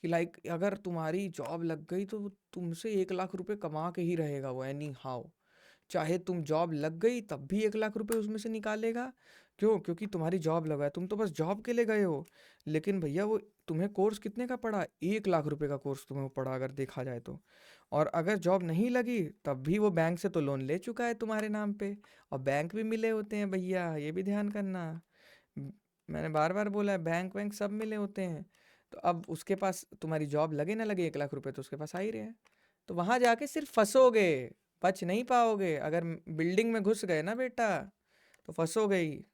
कि लाइक अगर तुम्हारी जॉब लग गई तो वो तुमसे 1 लाख रुपए कमा के ही रहेगा वो, एनी हाउ। चाहे तुम जॉब लग गई तब भी 1 लाख रुपए उसमें से निकालेगा। क्यों? क्योंकि तुम्हारी जॉब लगा है, तुम तो बस जॉब के लिए गए हो। लेकिन भैया वो तुम्हें कोर्स कितने का पड़ा? 1 लाख रुपए का कोर्स तुम्हें पड़ा, अगर देखा जाए तो। और अगर जॉब नहीं लगी तब भी वो बैंक से तो लोन ले चुका है तुम्हारे नाम पे, और बैंक भी मिले होते हैं भैया, ये भी ध्यान करना। म- मैंने बार बार बोला है, बैंक वैंक सब मिले होते हैं। तो अब उसके पास तुम्हारी जॉब लगे ना लगे, 1 लाख रुपए तो उसके पास आ ही रहे हैं। तो वहां जाके सिर्फ फंसोगे, बच नहीं पाओगे। अगर बिल्डिंग में घुस गए ना बेटा तो फंसोगे ही।